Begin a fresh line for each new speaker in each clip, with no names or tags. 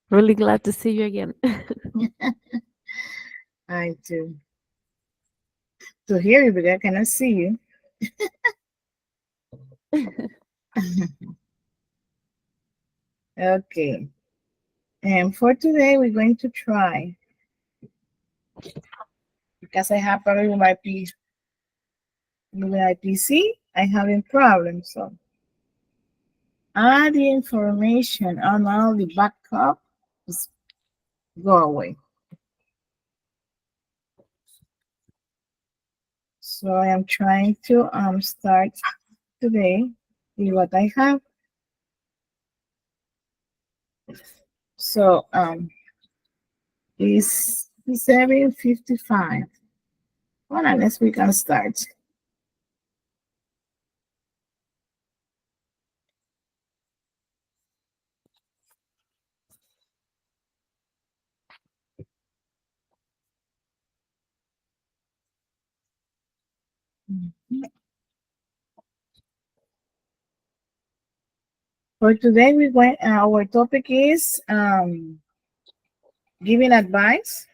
Really glad to see you again.
I do. To hear you, but I cannot see you. Okay. And for today, we're going to try, because I have problem with my PC, I having problems. So add the information on all the backup is go away. So I am trying to start today with what I have. So it's 7:55. Well, unless we can start. For today, our topic is giving advice.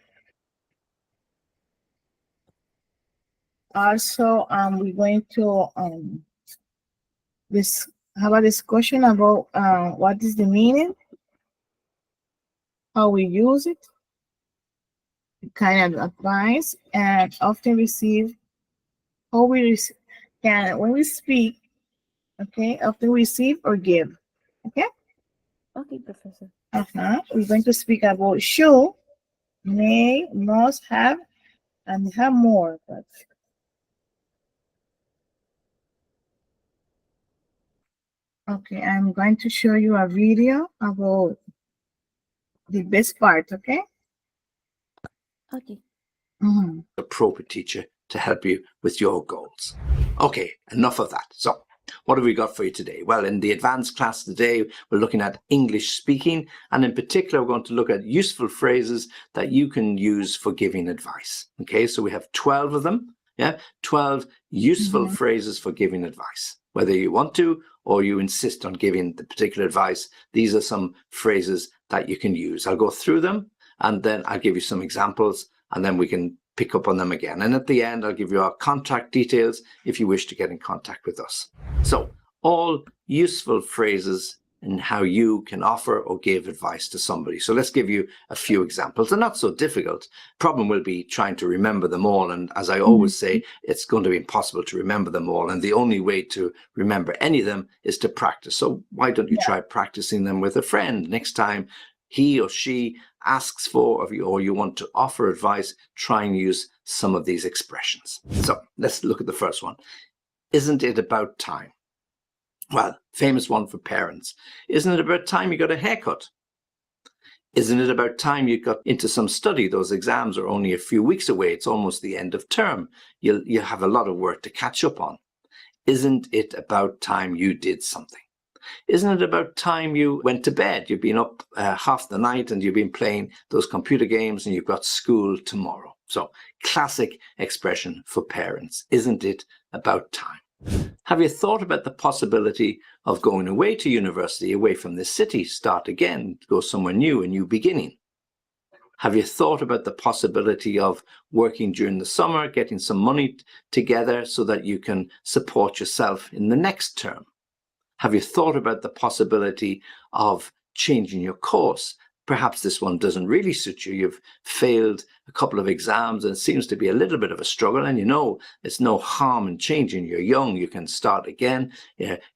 Also, we're going to this have a discussion about what is the meaning, how we use it, the kind of advice, and often receive how we can when we speak. Okay, often receive or give. Okay.
Okay, Professor.
We're going to speak about should, may, must have, and have more. But okay, I'm going to show you a video about the best part. Okay.
Okay.
Appropriate teacher to help you with your goals. Okay, enough of that. So, what have we got for you today? Well, in the advanced class today, we're looking at English speaking, and in particular, we're going to look at useful phrases that you can use for giving advice. Okay, so we have 12 of them. Yeah, 12 useful phrases for giving advice. Whether you want to or you insist on giving the particular advice, these are some phrases that you can use. I'll go through them and then I'll give you some examples and then we can pick up on them again. And at the end, I'll give you our contact details if you wish to get in contact with us. So all useful phrases and how you can offer or give advice to somebody. So let's give you a few examples. They're not so difficult. Problem will be trying to remember them all. And as I always say, it's going to be impossible to remember them all. And the only way to remember any of them is to practice. So why don't you try practicing them with a friend? Next time he or she asks for of you or you want to offer advice, try and use some of these expressions. So let's look at the first one. Isn't it about time? Well, famous one for parents. Isn't it about time you got a haircut? Isn't it about time you got into some study? Those exams are only a few weeks away. It's almost the end of term. You have a lot of work to catch up on. Isn't it about time you did something? Isn't it about time you went to bed? You've been up half the night and you've been playing those computer games and you've got school tomorrow. So classic expression for parents. Isn't it about time? Have you thought about the possibility of going away to university, away from this city, start again, go somewhere new, a new beginning? Have you thought about the possibility of working during the summer, getting some money together so that you can support yourself in the next term? Have you thought about the possibility of changing your course? Perhaps this one doesn't really suit you. You've failed a couple of exams and it seems to be a little bit of a struggle. And you know, it's no harm in changing. You're young, you can start again.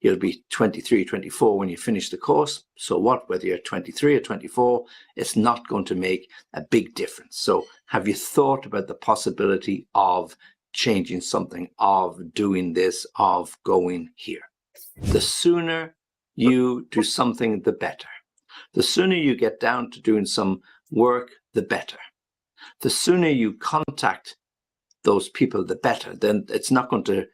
You'll be 23, 24 when you finish the course. So what, whether you're 23 or 24, it's not going to make a big difference. So have you thought about the possibility of changing something, of doing this, of going here? The sooner you do something, the better. The sooner you get down to doing some work, the better. The sooner you contact those people, the better. Then it's not going to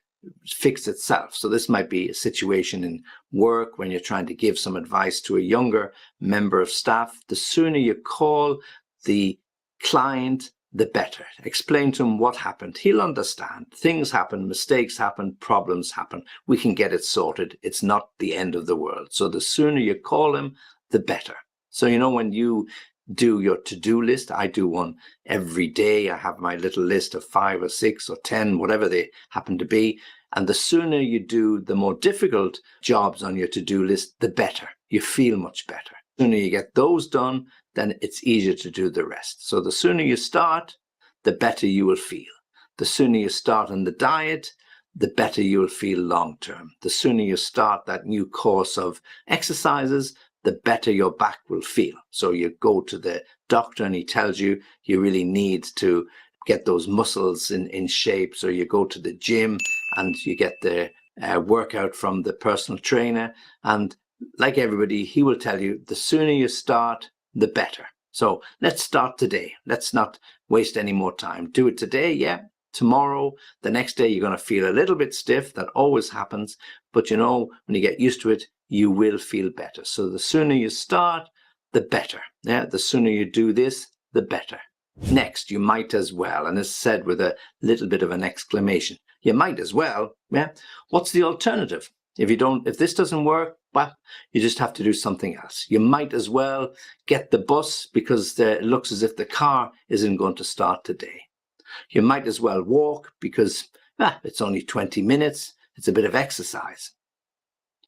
fix itself. So this might be a situation in work when you're trying to give some advice to a younger member of staff. The sooner you call the client, the better. Explain to him what happened. He'll understand. Things happen, mistakes happen, problems happen. We can get it sorted. It's not the end of the world. So the sooner you call him, the better. So, you know, when you do your to-do list, I do one every day. I have my little list of 5 or 6 or 10, whatever they happen to be. And the sooner you do the more difficult jobs on your to-do list, the better. You feel much better. The sooner you get those done, then it's easier to do the rest. So the sooner you start, the better you will feel. The sooner you start on the diet, the better you will feel long term. The sooner you start that new course of exercises, the better your back will feel. So you go to the doctor and he tells you you really need to get those muscles in shape. So you go to the gym and you get the workout from the personal trainer. And like everybody, he will tell you the sooner you start, the better. So let's start today. Let's not waste any more time. Do it today, yeah. Tomorrow, the next day, you're going to feel a little bit stiff. That always happens. But you know, when you get used to it, you will feel better. So the sooner you start, the better. Yeah, the sooner you do this, the better. Next, you might as well, and it's said with a little bit of an exclamation, you might as well, yeah. What's the alternative? If this doesn't work, well, you just have to do something else. You might as well get the bus because it looks as if the car isn't going to start today. You might as well walk because it's only 20 minutes. It's a bit of exercise.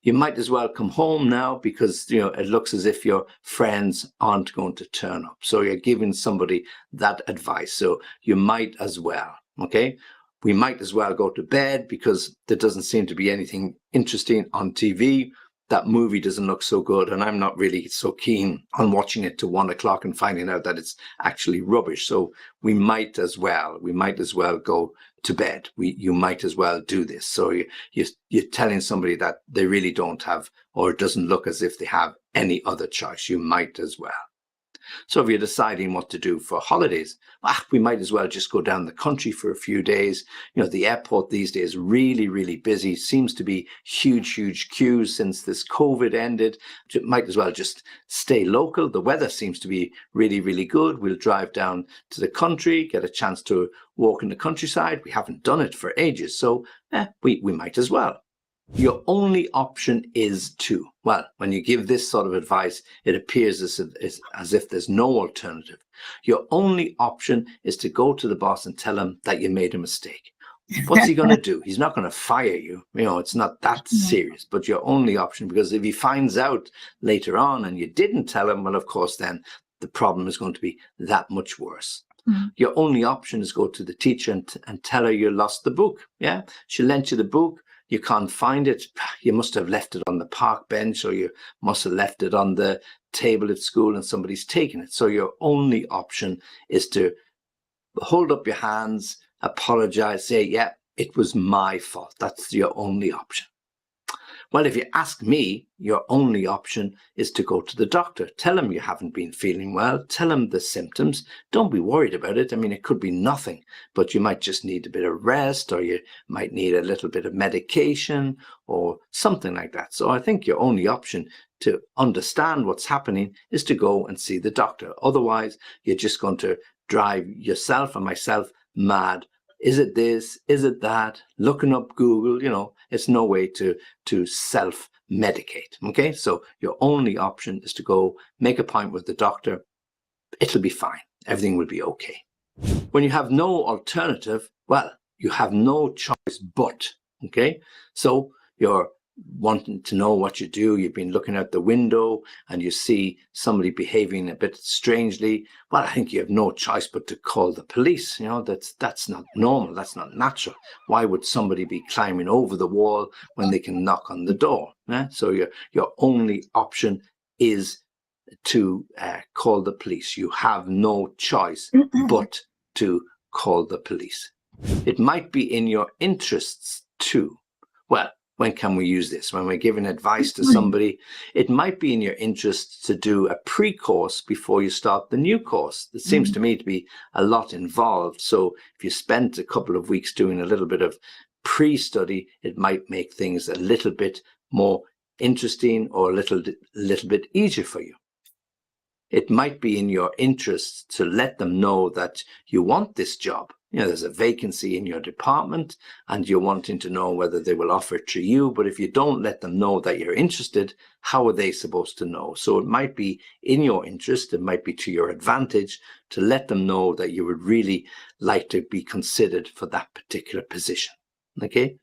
You might as well come home now because, you know, it looks as if your friends aren't going to turn up. So you're giving somebody that advice. So you might as well, okay? We might as well go to bed because there doesn't seem to be anything interesting on TV. That movie doesn't look so good, and I'm not really so keen on watching it to 1 o'clock and finding out that it's actually rubbish. So we might as well go to bed. You might as well do this. So you're telling somebody that they really don't have, or it doesn't look as if they have any other choice. You might as well. So if you're deciding what to do for holidays, we might as well just go down the country for a few days. You know, the airport these days really, really busy. Seems to be huge queues since this COVID ended. Might as well just stay local. The weather seems to be really, really good. We'll drive down to the country, get a chance to walk in the countryside. We haven't done it for ages, so we might as well. Your only option is to. Well, when you give this sort of advice, it appears as if there's no alternative. Your only option is to go to the boss and tell him that you made a mistake. What's he going to do? He's not going to fire you. You know, it's not that serious, but your only option, because if he finds out later on and you didn't tell him, well, of course, then the problem is going to be that much worse. Your only option is go to the teacher and tell her you lost the book. Yeah, she lent you the book. You can't find it. You must have left it on the park bench, or you must have left it on the table at school and somebody's taken it. So your only option is to hold up your hands, apologize, say, yeah, it was my fault. That's your only option. Well, if you ask me, your only option is to go to the doctor. Tell him you haven't been feeling well. Tell him the symptoms. Don't be worried about it. I mean, it could be nothing, but you might just need a bit of rest, or you might need a little bit of medication or something like that. So I think your only option to understand what's happening is to go and see the doctor. Otherwise, you're just going to drive yourself and myself mad. Is it this? Is it that? Looking up Google, you know, it's no way to self-medicate, okay? So your only option is to go make a point with the doctor. It'll be fine. Everything will be okay. When you have no alternative, well, you have no choice but, okay? So you're wanting to know what you do. You've been looking out the window and you see somebody behaving a bit strangely. Well, I think you have no choice but to call the police. You know, that's not normal. That's not natural. Why would somebody be climbing over the wall when they can knock on the door? So your only option is to call the police. You have no choice but to call the police. It might be in your interests too. Well, when can we use this? When we're giving advice to somebody, it might be in your interest to do a pre-course before you start the new course. It seems to me to be a lot involved. So if you spent a couple of weeks doing a little bit of pre-study, it might make things a little bit more interesting or a little bit easier for you. It might be in your interest to let them know that you want this job. there's a vacancy in your department and you're wanting to know whether they will offer it to you. But if you don't let them know that you're interested, how are they supposed to know? So it might be in your interest, it might be to your advantage to let them know that you would really like to be considered for that particular position. Okay?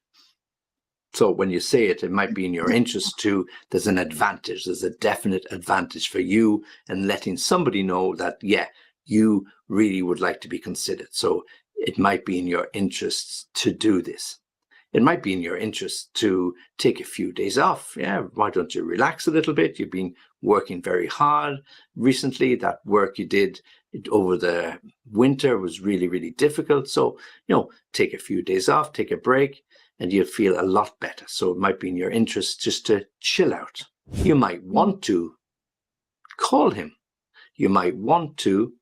So when you say it, it might be in your interest too. There's an advantage. There's a definite advantage for you in letting somebody know that, yeah, you really would like to be considered. So it might be in your interests to do this. It might be in your interest to take a few days off. Yeah, why don't you relax a little bit? You've been working very hard recently. That work you did over the winter was really, really difficult. So, take a few days off, take a break, and you'll feel a lot better. So it might be in your interest just to chill out. You might want to call him. You might want to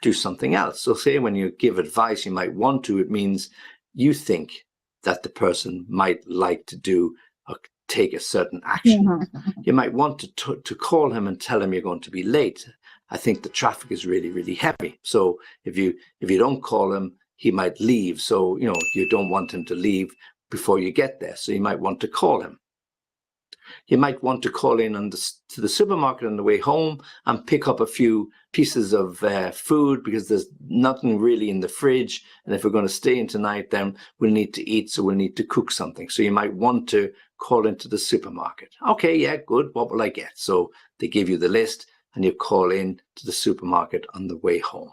do something else. So say when you give advice, you might want to, it means you think that the person might like to do or take a certain action. You might want to call him and tell him you're going to be late. I think the traffic is really, really heavy. So if you don't call him, he might leave. So, you don't want him to leave before you get there. So you might want to call him. You might want to call in to the supermarket on the way home and pick up a few pieces of food because there's nothing really in the fridge. And if we're going to stay in tonight, then we'll need to eat. So we'll need to cook something. So you might want to call into the supermarket. Okay, yeah, good. What will I get? So they give you the list and you call in to the supermarket on the way home.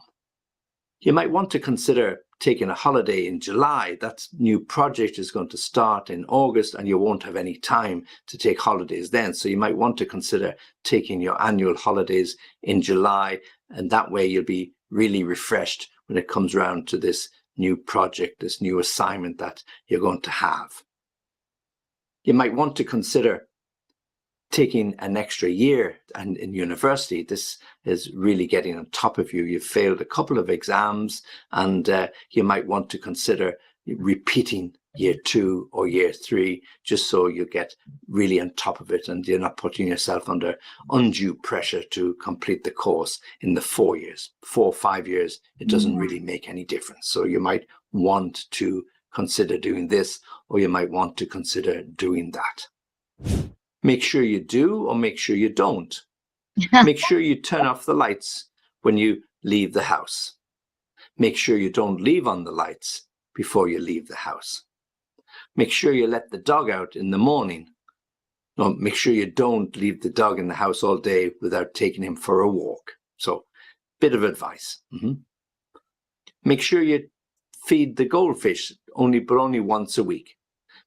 You might want to consider taking a holiday in July. That new project is going to start in August and you won't have any time to take holidays then. So you might want to consider taking your annual holidays in July, and that way you'll be really refreshed when it comes around to this new project, this new assignment that you're going to have. You might want to consider taking an extra year and in university. This is really getting on top of you. You've failed a couple of exams and you might want to consider repeating year 2 or year 3 just so you get really on top of it and you're not putting yourself under undue pressure to complete the course in the 4 years. 4 or 5 years, it doesn't really make any difference. So you might want to consider doing this, or you might want to consider doing that. Make sure you do or make sure you don't. Make sure you turn off the lights when you leave the house. Make sure you don't leave on the lights before you leave the house. Make sure you let the dog out in the morning. No, make sure you don't leave the dog in the house all day without taking him for a walk. So, bit of advice. Make sure you feed the goldfish only once a week.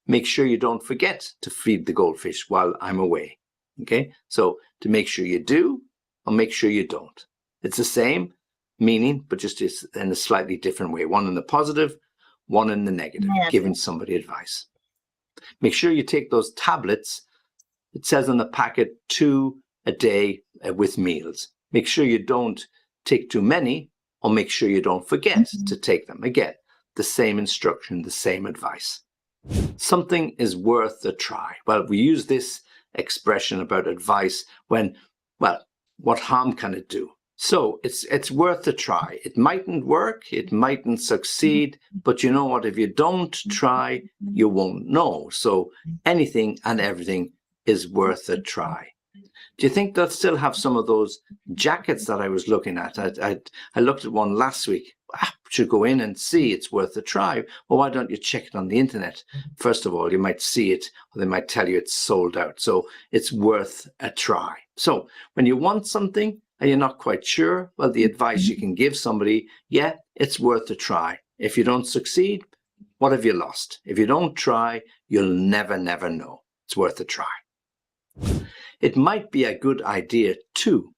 Make sure you don't forget to feed the goldfish while I'm away. Okay, so to make sure you do or make sure you don't. It's the same meaning, but just in a slightly different way. One in the positive, one in the negative, giving somebody advice. Make sure you take those tablets. It says on the packet 2 a day with meals. Make sure you don't take too many, or make sure you don't forget to take them. Again, the same instruction, the same advice. Something is worth a try. Well, we use this expression about advice when, well, what harm can it do? So it's worth a try. It mightn't work, it mightn't succeed, but you know what? If you don't try, you won't know. So anything and everything is worth a try. Do you think they'll still have some of those jackets that I was looking at? I looked at one last week. Should go in and see, it's worth a try. Well, why don't you check it on the internet? First of all, you might see it, or they might tell you it's sold out. So it's worth a try. So when you want something and you're not quite sure, well, the advice you can give somebody, yeah, it's worth a try. If you don't succeed, what have you lost? If you don't try, you'll never know. It's worth a try. It might be a good idea too.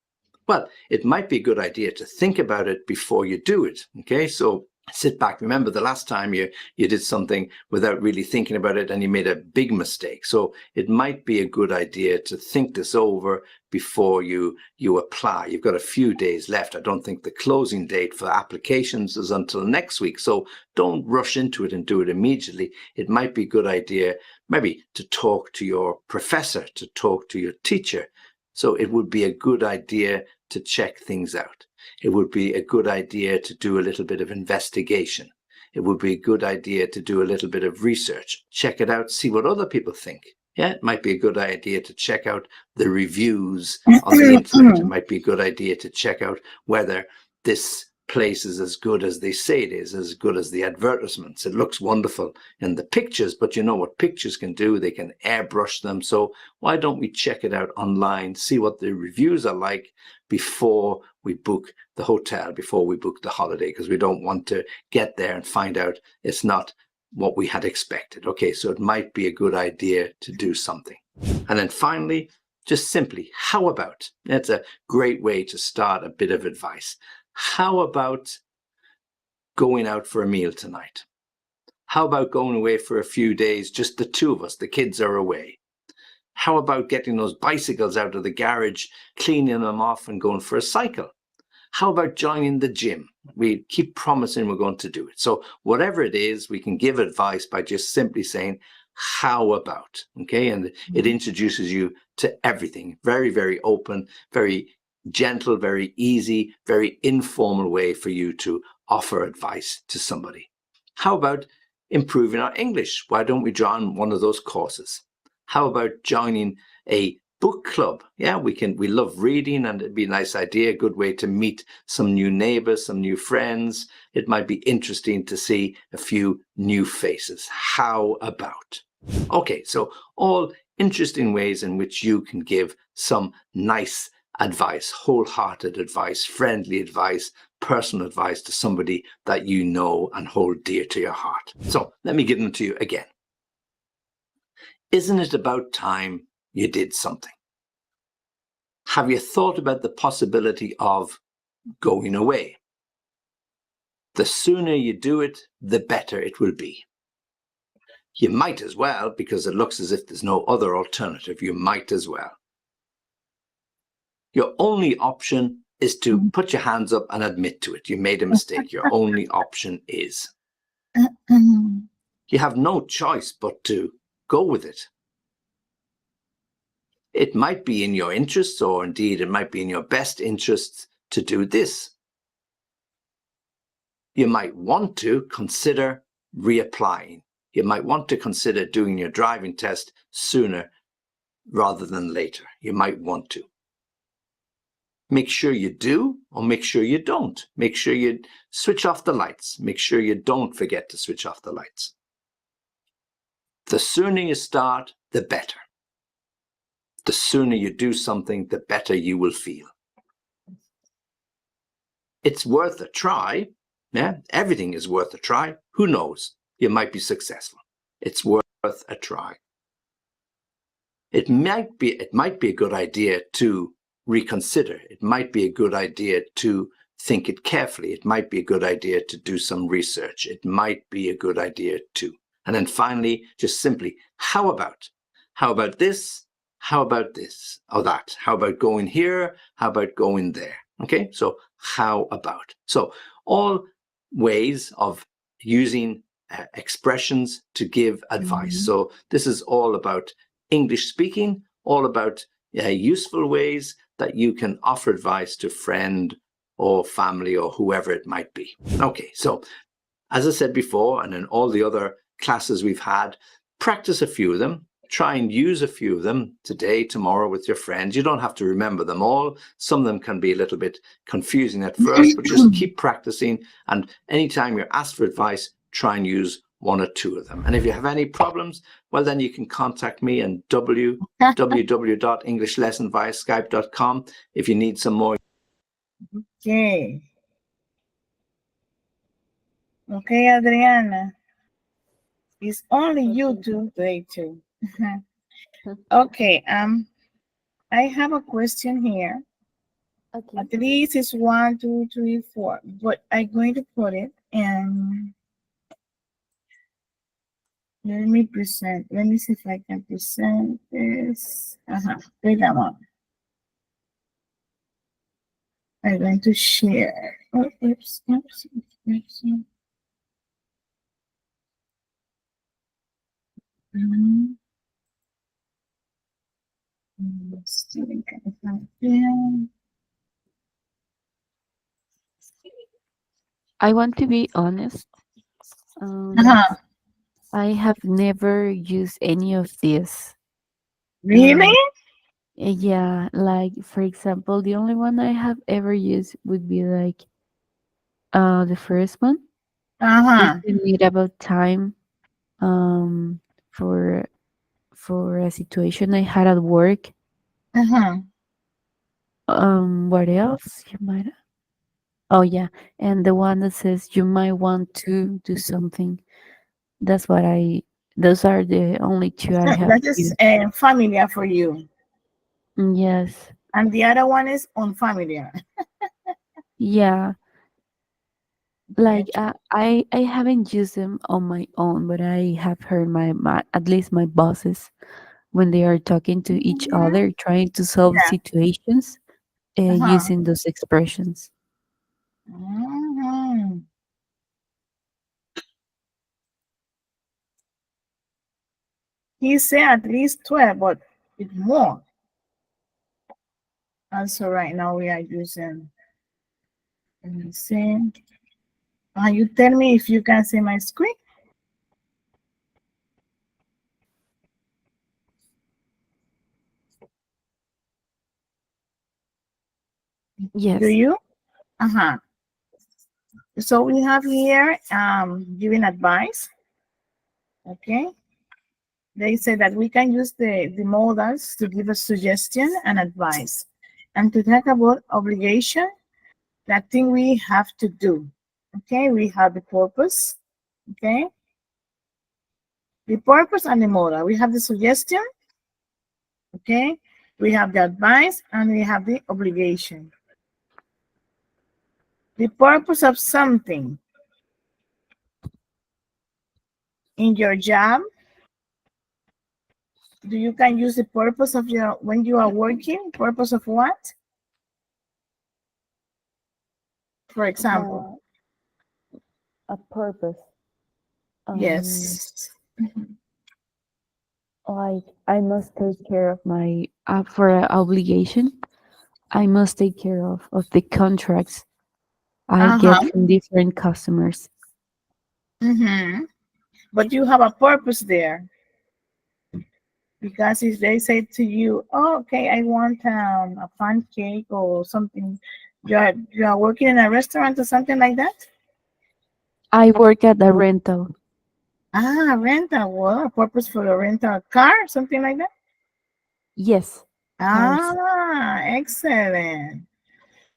Well, it might be a good idea to think about it before you do it. Okay, so sit back. Remember the last time you did something without really thinking about it and you made a big mistake. So it might be a good idea to think this over before you apply. You've got a few days left. I don't think the closing date for applications is until next week. So don't rush into it and do it immediately. It might be a good idea maybe to talk to your professor, to talk to your teacher. So it would be a good idea to check things out. It would be a good idea to do a little bit of investigation. it would be a good idea to do a little bit of research. Check it out, see what other people think. Yeah, it might be a good idea to check out the reviews on the internet. It might be a good idea to check out whether this place is as good as they say it is, as good as the advertisements. It looks wonderful in the pictures, but you know what pictures can do? They can airbrush them. So why don't we check it out online, see what the reviews are like before we book the hotel, before we book the holiday, because we don't want to get there and find out it's not what we had expected. Okay, so it might be a good idea to do something. And then finally, just simply, how about? That's a great way to start a bit of advice. How about going out for a meal tonight? How about going away for a few days, just the two of us, the kids are away? How about getting those bicycles out of the garage, cleaning them off and going for a cycle? How about joining the gym? We keep promising we're going to do it. So whatever it is, we can give advice by just simply saying, how about? Okay, and it introduces you to everything. Very, very open, very gentle, very easy, very informal way for you to offer advice to somebody. How about improving our English? Why don't we join one of those courses? How about joining a book club? Yeah, we love reading, and it'd be a nice idea, a good way to meet some new neighbors, some new friends. It might be interesting to see a few new faces. How about? Okay, so all interesting ways in which you can give some nice advice, wholehearted advice, friendly advice, personal advice to somebody that you know and hold dear to your heart. So let me give them to you again. Isn't it about time you did something? Have you thought about the possibility of going away? The sooner you do it, the better it will be. You might as well, because it looks as if there's no other alternative. You might as well. Your only option is to put your hands up and admit to it. You made a mistake. Your only option is. You have no choice but to go with it. It might be in your interests, or indeed it might be in your best interests to do this. You might want to consider reapplying. You might want to consider doing your driving test sooner rather than later. You might want to. Make sure you do, or make sure you don't. Make sure you switch off the lights. Make sure you don't forget to switch off the lights. The sooner you start, the better. The sooner you do something, the better you will feel. It's worth a try. Yeah, everything is worth a try. Who knows? You might be successful. It's worth a try. It might be a good idea to reconsider. It might be a good idea to think it carefully. It might be a good idea to do some research. It might be a good idea too. And then finally, just simply, how about? How about this? How about this or that? How about going here? How about going there? Okay, so how about? So all ways of using expressions to give advice. So this is all about English speaking, all about useful ways that you can offer advice to friend or family or whoever it might be. Okay, so as I said before, and in all the other classes we've had, practice a few of them. Try and use a few of them today, tomorrow with your friends. You don't have to remember them all. Some of them can be a little bit confusing at first, but just keep practicing. And anytime you're asked for advice, try and use one or two of them. And if you have any problems, well, then you can contact me on www.englishlessonviaskype.com if you need some more.
Okay. Okay, Adriana. It's only you two today too. Okay, I have a question here.
Okay.
At least it's 1, 2, 3, 4, but I'm going to put it and let me present. Let me see if I can present this. Wait that one. I'm going to share. Oh, oops. Let's see if I can find it.
I want to be honest.
Uh-huh.
I have never used any of this.
Really?
Yeah, like for example, the only one I have ever used would be like the first one is
Uh-huh.
to meet about time um for a situation I had at work.
Uh-huh.
What else you might oh yeah, and the one that says you might want to do something. That's what I those are the only two I have
That is
used.
familiar for you.
Yes.
And the other one is unfamiliar.
Yeah.
Okay.
Like I haven't used them on my own, but I have heard my at least my bosses when they are talking to each
Mhm.
other, trying to solve
Yeah.
situations
Uh-huh.
using those expressions.
Mhm. He said at least 12, but it's more. Also, right now we are using, let me see. You tell me if you can see my screen. Do
Yes.
you? Uh-huh. So we have here giving advice. Okay. They say that we can use the modals to give a suggestion and advice. And to talk about obligation, that thing we have to do. Okay, we have the purpose. Okay, the purpose and the modal. We have the suggestion. Okay, we have the advice and we have the obligation. The purpose of something in your job. Do you can use the purpose of your when you are working? Purpose of what? For example,
Uh, a purpose. Um,
yes.
like I must take care of my for an obligation. I must take care of the contracts I
Uh
get
huh.
from different customers.
Mm-hmm. But you have a purpose there because if they say to you, oh, "Okay, I want a pancake or something," you are working in a restaurant or something like that.
I work at a rental.
Rent a well, a purpose for a rent a car, something like that.
Yes, cars.
Excellent.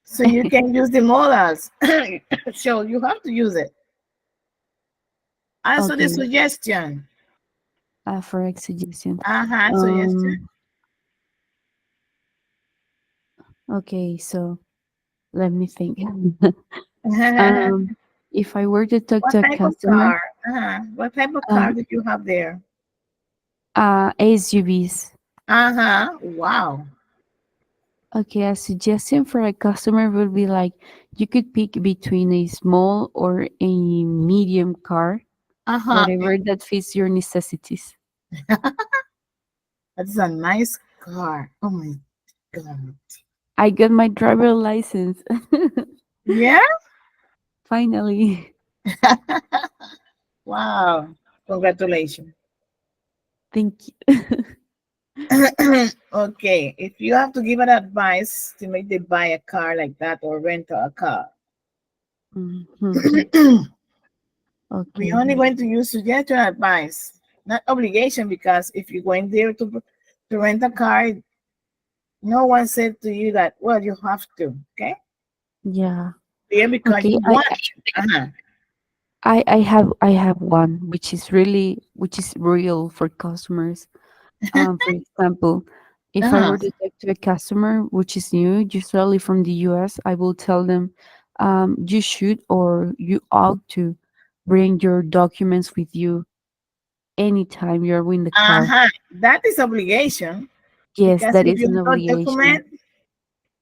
So you can use the modals. So you have to use it. Also the
Okay,
suggestion.
for a suggestion.
Suggestion.
Um, okay, so let me think.
What
um, if I were to talk to a
type of
customer,
car? What type of
uh,
car did you have there?
SUVs.
Wow.
Okay, a suggestion for a customer would be like you could pick between a small or a medium car,
Uh-huh.
whatever that fits your necessities.
That's a nice car. Oh my god.
I got my driver license.
Yeah?
Finally.
Wow. Congratulations.
Thank you.
Okay. If you have to give an advice to make them buy a car like that or rent a car,
Mhm.
we
Okay.
only going to use suggestion advice, not obligation, because if you're going there to rent a car, no one said to you that, well, you have to, okay?
Yeah.
There because
Okay.
you want. Uh-huh.
I have one which is real for customers. For example, if I
Uh-huh.
were to talk to a customer which is new, usually from the US, I will tell them you should or you ought to bring your documents with you anytime you're in the car.
That is obligation
Yes,
because
that
if
is
you
an
don't
obligation.
document,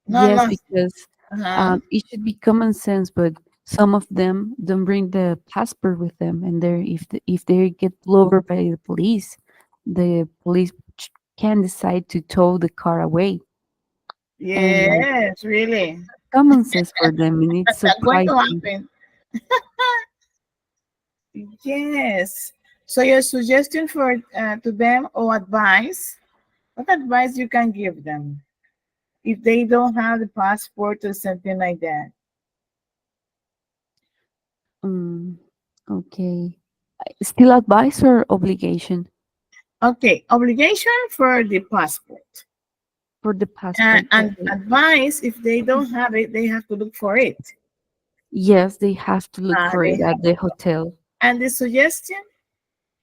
no,
Yes,
no.
because
Uh-huh.
it should be common sense, but some of them don't bring the passport with them, and if they get pulled over by the police can decide to tow the car away. And like
Yes, really.
common sense for them, and it's
That's going to
surprising.
happen. Yes. So your suggestion for to them or advice, what advice you can give them if they don't have the passport or something like that?
Mm, okay. Still advice or obligation
Okay, obligation for the passport.
for the passport?
And
Okay.
advice, if they don't have it, they have to look for it.
Yes, they have to look for
They
it at
have,
the hotel.
and the suggestion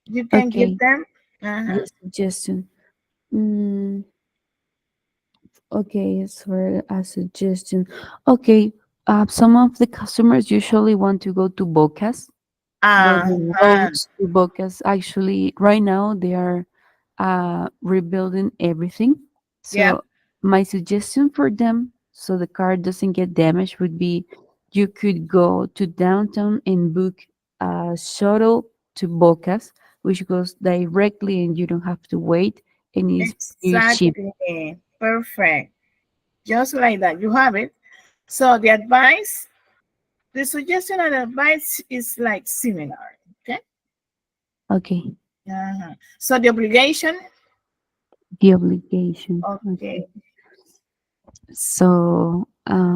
you can give
Okay.
them. Uh-huh.
The suggestion. Mm, okay, it's for a suggestion. Okay. Some of the customers usually want to go to Bocas. The
Uh-huh.
roads to Bocas actually right now they are rebuilding everything.
Yep.
So my suggestion for them, so the car doesn't get damaged, would be you could go to downtown and book a shuttle to Bocas, which goes directly and you don't have to wait, and it's very cheap.
Exactly. Perfect. Just like that. You have it. So the advice, the suggestion and advice is like similar. Okay.
Okay,
Uh-huh. So the obligation,
the obligation. Okay,
okay.
so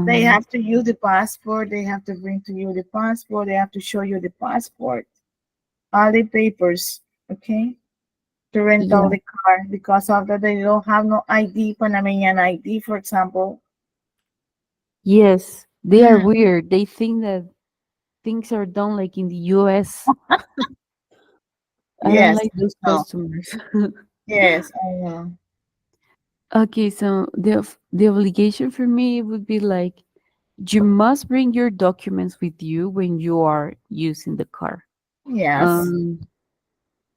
They have to use the passport. They have to bring to you the passport. They have to show you the passport, all the papers, okay, to rent out
yeah,
the car because of that they don't have no ID, Panamanian ID, for example.
yes, they are
Mm,
weird. They think that things are done like in the US. I don't
yes,
like those
no,
customers.
yes, I know.
Okay, so the obligation for me would be like you must bring your documents with you when you are using the car.
Yes,
Um,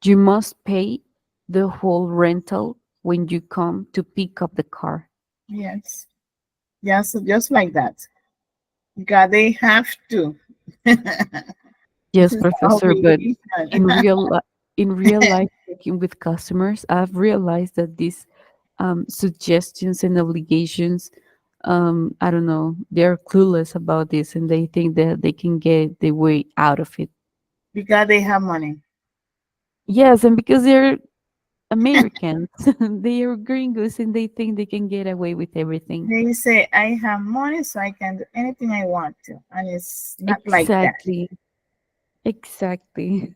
you must pay the whole rental when you come to pick up the car.
yes, yes, just like that. God, they have to. This
Yes,
is the
professor, but
obligation.
in real life, working with customers, I've realized that these suggestions and obligations, I don't know, they're clueless about this and they think that they can get the way out of it.
Because they have money.
Yes, and because they're Americans, they are gringos and they think they can get away with everything.
They say, I have money, so I can do anything I want to. And it's not like that.
Exactly. Exactly.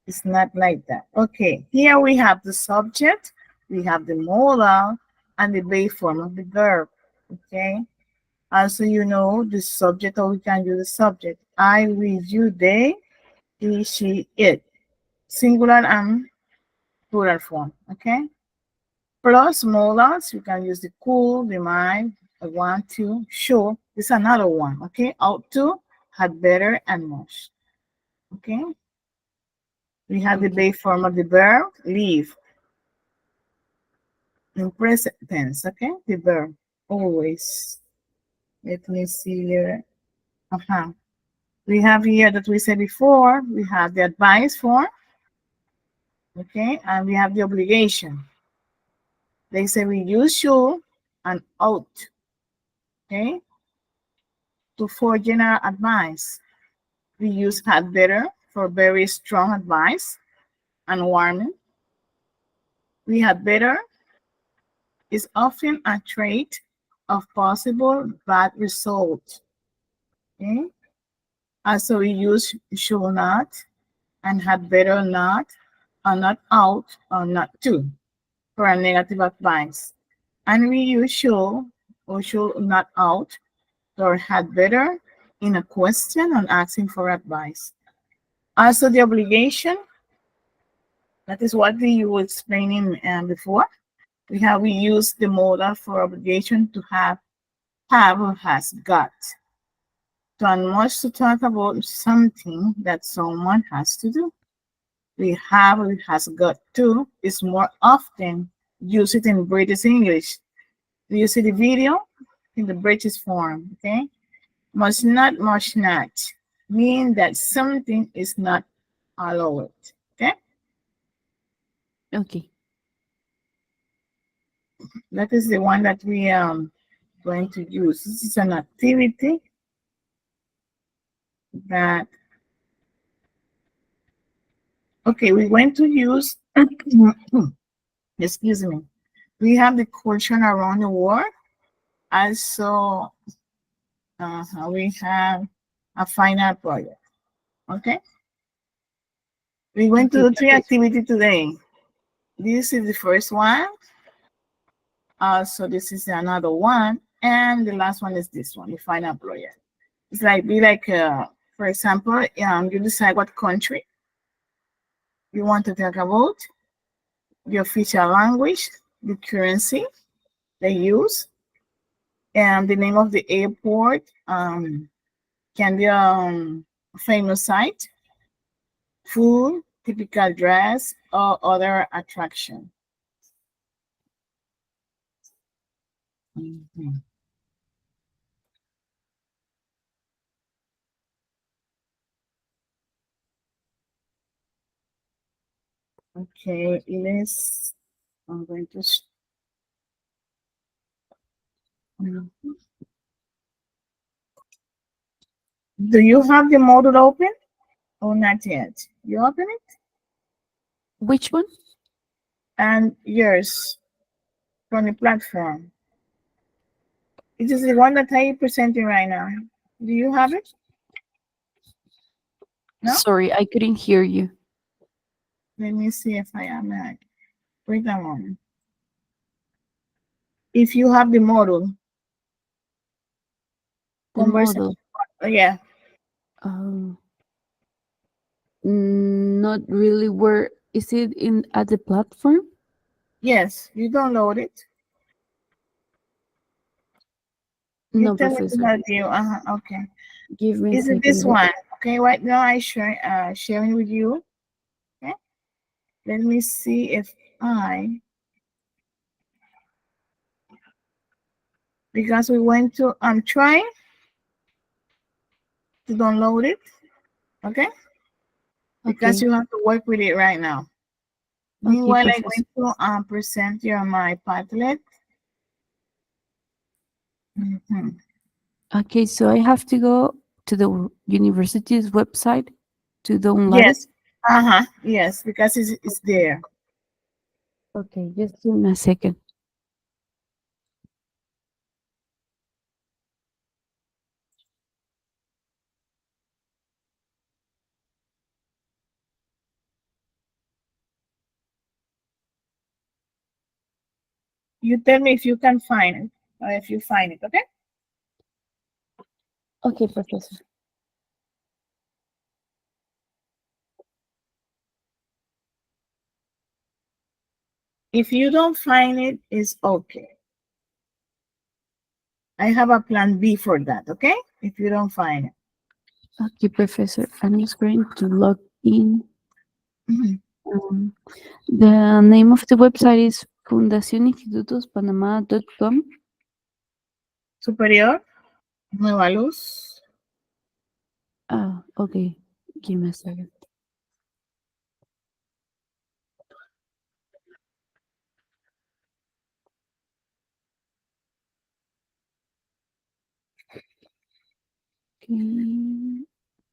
It's not like that. Okay, here we have the subject, we have the modal, and the base form of the verb. Okay, also you know the subject, or we can use the subject. I, we, you, they, he, she, it. Singular and plural form. Okay, plus modals, you can use the could, the might, I want to, should. This is another one. Okay, ought to, had better, and must. Okay, we have the
Okay.
base form of the verb, leave. In present tense, okay? The verb always. Let me see here. Uh-huh. We have here that we said before, we have the advice form, okay? And we have the obligation. They say we use should and ought, okay? To for general advice. We use had better for very strong advice and warning. We had better is often a trait of possible bad result, okay? Also, we use should not and had better not, or not out, or not to for a negative advice. And we use should or should not out or had better in a question on asking for advice. Also, the obligation, that is what you were explaining before. We use the modal for obligation to have or has got. So, and much to talk about something that someone has to do. We have or has got to is more often used in British English. Do you see the video? In the British form, okay? Must not, mean that something is not allowed, okay?
Okay.
That is the one that we going to use. This is an activity that Okay, we went to use, excuse me, we have the culture around the world. Also, we have a final project. Okay, we went to
Okay,
do three
Professor.
activities today. This is the first one. So this is another one, and the last one is this one, the final project. It's like be like, for example, you decide what country you want to talk about, the official language, the currency they use, and the name of the airport. Can be famous site, food, typical dress, or other attraction. Mhm. Okay, let's. I'm going to. Mhm. Do you have the model open or not yet? You open it,
Which one?
and yours from the platform. It is the one that I presenting right now. Do you have it? No?
Sorry, I couldn't hear you.
Let me see if I am right. Wait a moment. If you have the model,
The
conversation.
model.
Yeah.
Um, Not really. Where is it in at the platform?
Yes, you download it. You
No,
tell me to
Professor.
help you. Okay.
Give me a
Is it this
second.
one? Okay, right now I share sharing with you. Okay. Let me see if I, because we went to, I'm trying to download it. Okay. Because
Okay.
you have to work with it right now.
Okay,
Meanwhile, I'm
Professor.
going to present you my Padlet. Mhm.
Okay, so I have to go to the university's website to download it.
Yes. Yes, because it's there.
Okay, just give me a second.
You tell me if you can find it or if you find it. Okay.
Okay, Professor.
If you don't find it, it's okay. I have a plan B for that. Okay. If you don't find it.
Okay, Professor. I'm just going to log in.
Mhm.
Um, the name of the website is fundacioninstitutospanama.com.
Superior. Nueva Luz.
Ah, okay. Give me a second. Okay.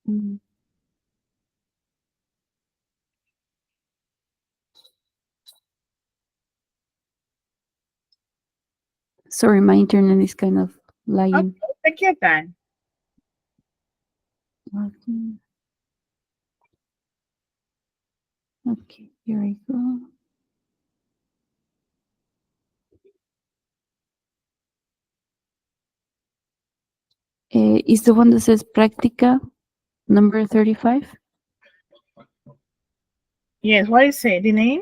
Mm. Sorry, my internet is kind of
Okay.
lagging.
Take your time.
Okay, okay, here I go. Is the one that says Practica number 35?
Yes. What is it? The name?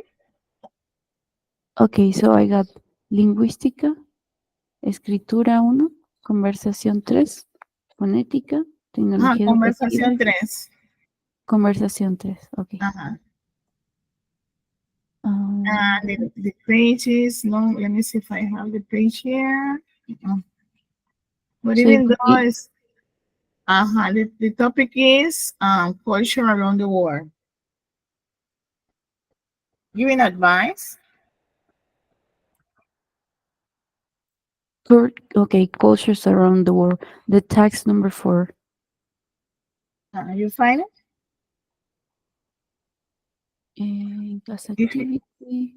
Okay, so I got Lingüística, Escritura 1, Conversación 3, Fonética, Tecnología Educativa,
Conversación 3.
Conversación 3. Okay.
Uh-huh.
Um,
And the pages. No, let me see if I have the page here. But
so it
even
would
though
be
it's the topic is culture around the world. Giving advice.
okay, cultures around the world. The tax number 4.
You find it?
Class
If you
activity.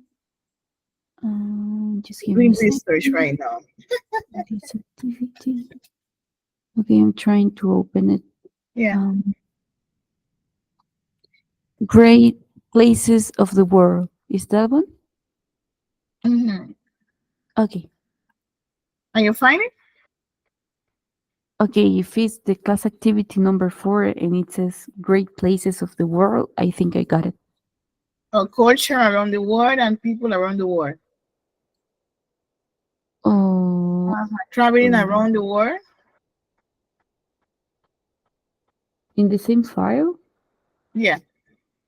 Just give me a
doing research
second.
right now.
Class activity. Okay, I'm trying to open it.
Yeah.
Um, Great places of the world. Is that one?
Mm-hmm.
Okay.
Are you finding?
Okay, if it's the class activity number 4 and it says great places of the world, I think I got it.
A culture around the world and people around the world.
Oh,
Traveling around the world.
in the same file?
Yeah.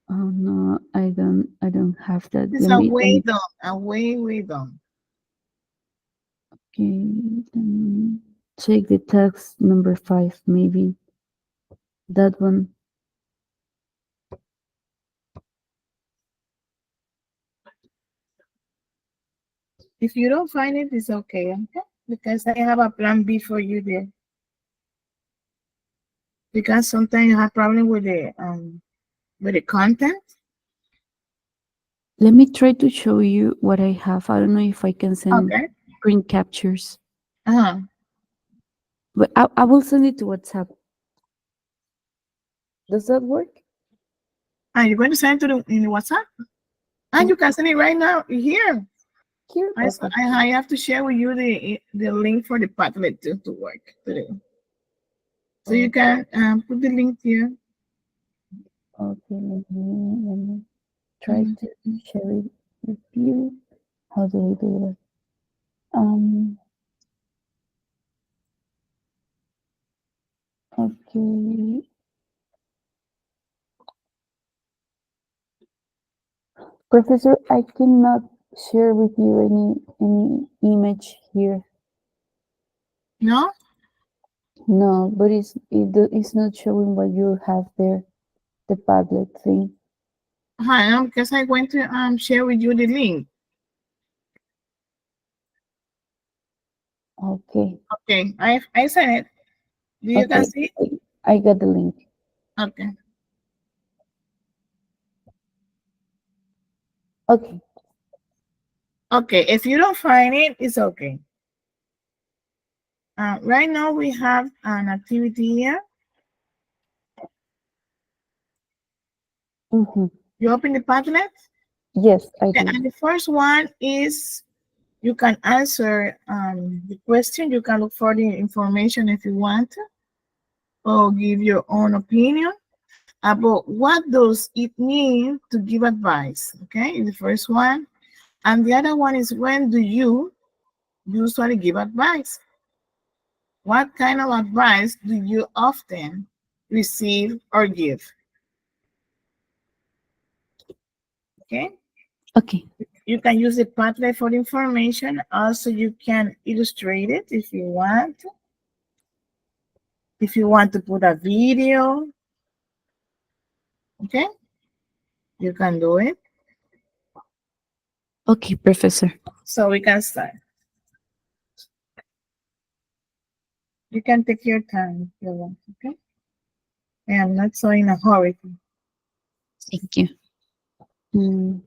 Oh no, I don't have that.
It's
Let
a
me let
way
me
down. A way down.
okay, let me check the text number 5, maybe that one.
If you don't find it, it's okay. Because I have a plan B for you there. Because sometimes you have problem with the content.
Let me try to show you what I have. I don't know if I can send
Okay.
screen captures,
Uh-huh.
but I will send it to WhatsApp. Does that work?
Are you going to send it to the in the WhatsApp? And
Mm,
you can send it right now here.
here? Okay.
I have to share with you the link for the Padlet to work today. So you
Oh,
can put the link here.
okay, let me try
Mhm.
to share it with you. How do I do that? Um, okay. Professor, I cannot share with you any image here.
No?
No, but it's not showing what you have there, the Padlet thing.
Hi, because I going to share with you the link.
Okay,
Okay, I sent it. Do you can
okay,
see?
I got the link.
Okay.
Okay,
Okay, if you don't find it, it's okay. Right now we have an activity here.
mm-hmm.
You open the Padlet.
Yes, I
And
did.
the first one is you can answer the question. You can look for the information if you want, or give your own opinion about what does it mean to give advice. Okay, the first one. And the other one is when do you usually give advice? What kind of advice do you often receive or give? Okay,
Okay,
you can use the Padlet for information. Also, you can illustrate it if you want. If you want to put a video, okay, you can do it.
okay, Professor.
So we can start. You can take your time if you want, okay? I am not so in a hurry.
Thank you. Mm,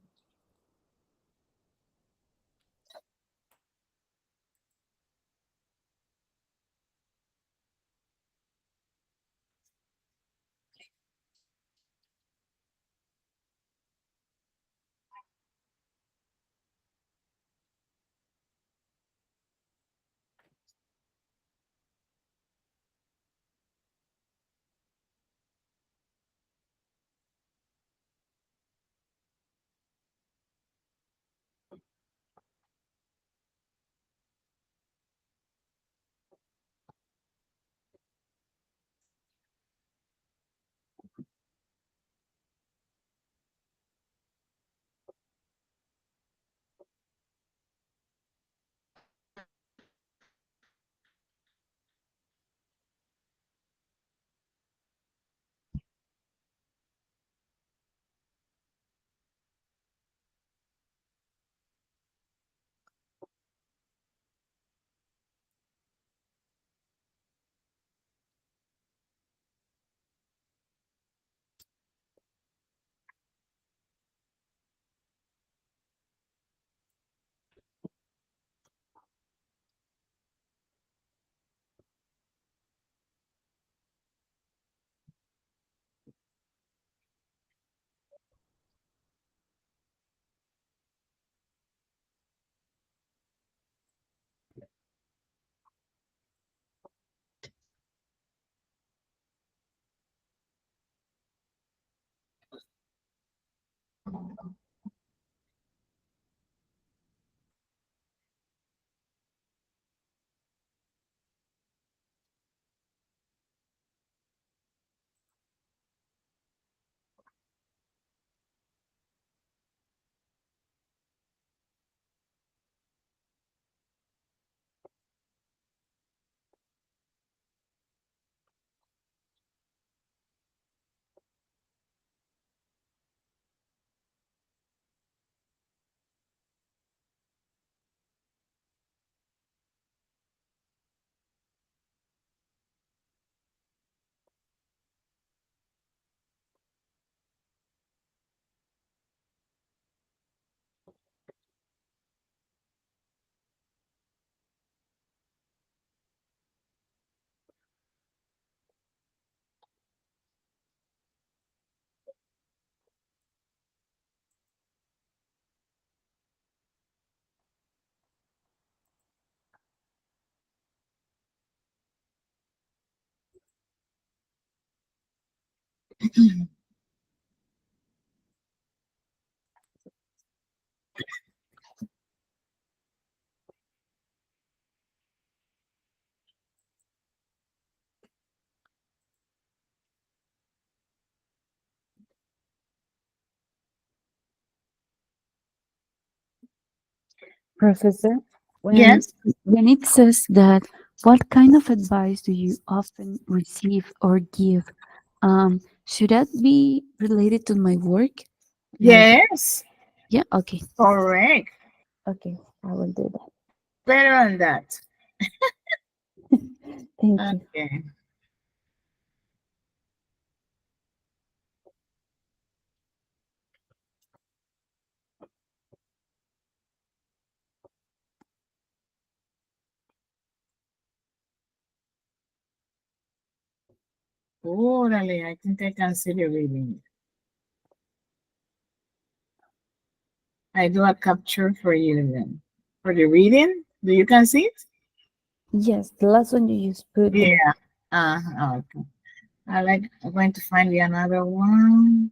Professor, when
Yes.
when it says that, what kind of advice do you often receive or give? Should that be related to my work? Like,
Yes.
yeah, okay,
Correct.
okay, I will do that.
Better on that.
Thank you.
Okay. Orale, I think I can see the reading. I do a capture for you then. For the reading, do you can see it?
Yes, the last one you just put there.
Yeah. Okay. I'm going to find you another one.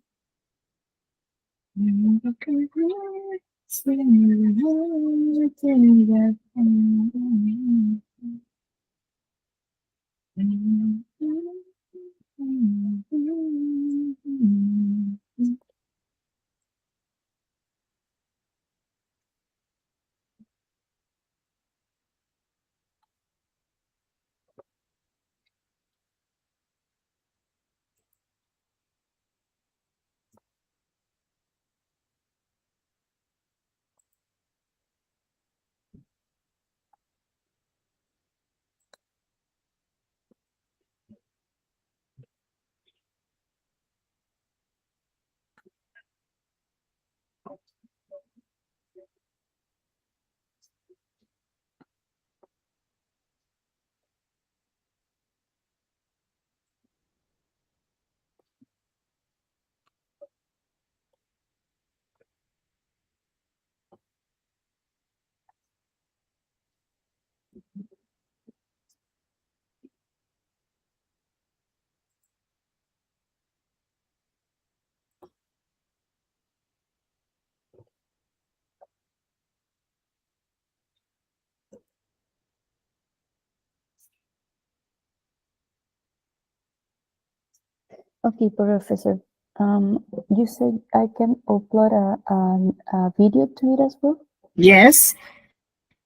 Okay, Professor. You said I can upload a video to it as well.
Yes.
Um,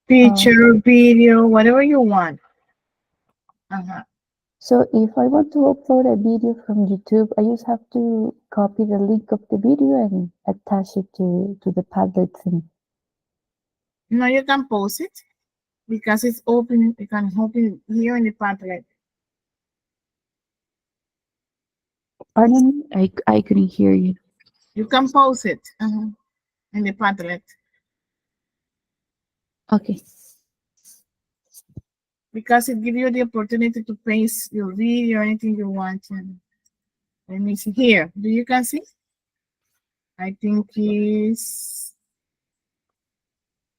Picture, video, whatever you want. Uh-huh.
so if I want to upload a video from YouTube, I just have to copy the link of the video and attach it to the Padlet thing.
No, you can post it because it's open. You can open it here in the Padlet.
Pardon me, I couldn't hear you.
You can post it in the Padlet
Okay.
because it gives you the opportunity to paste your video or anything you want. And let me see here. Do you can see? I think is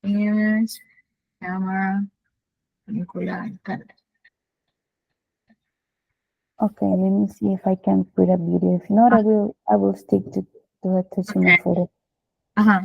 image, camera, Nicola.
Okay, let me see if I can put a video. If not, I will stick to attaching a
Okay.
photo.
Uh-huh.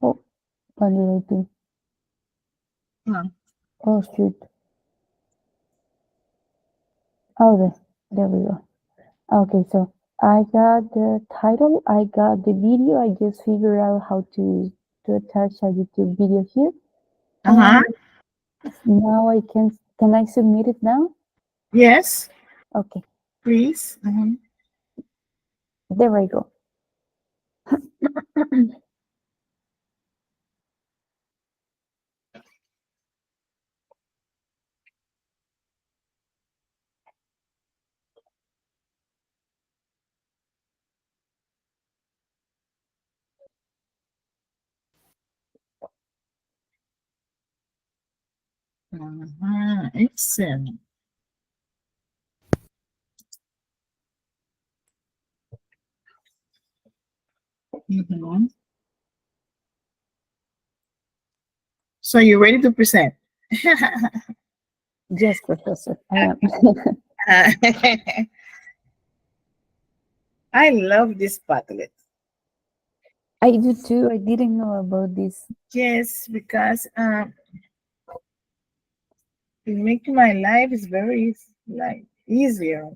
Oh, what did I do?
Uh-huh.
Oh, shoot. Oh, there we go. Okay, so I got the title, I got the video, I just figured out how to attach a YouTube video here.
Uh-huh.
Now can I submit it now?
Yes,
Okay,
please. Uh-huh.
there I go.
Uh-huh. Excellent. Mhm. So you're ready to present?
Yes, Professor, I am.
I love this Padlet.
I do too. I didn't know about this.
Yes, because it makes my life is very like easier.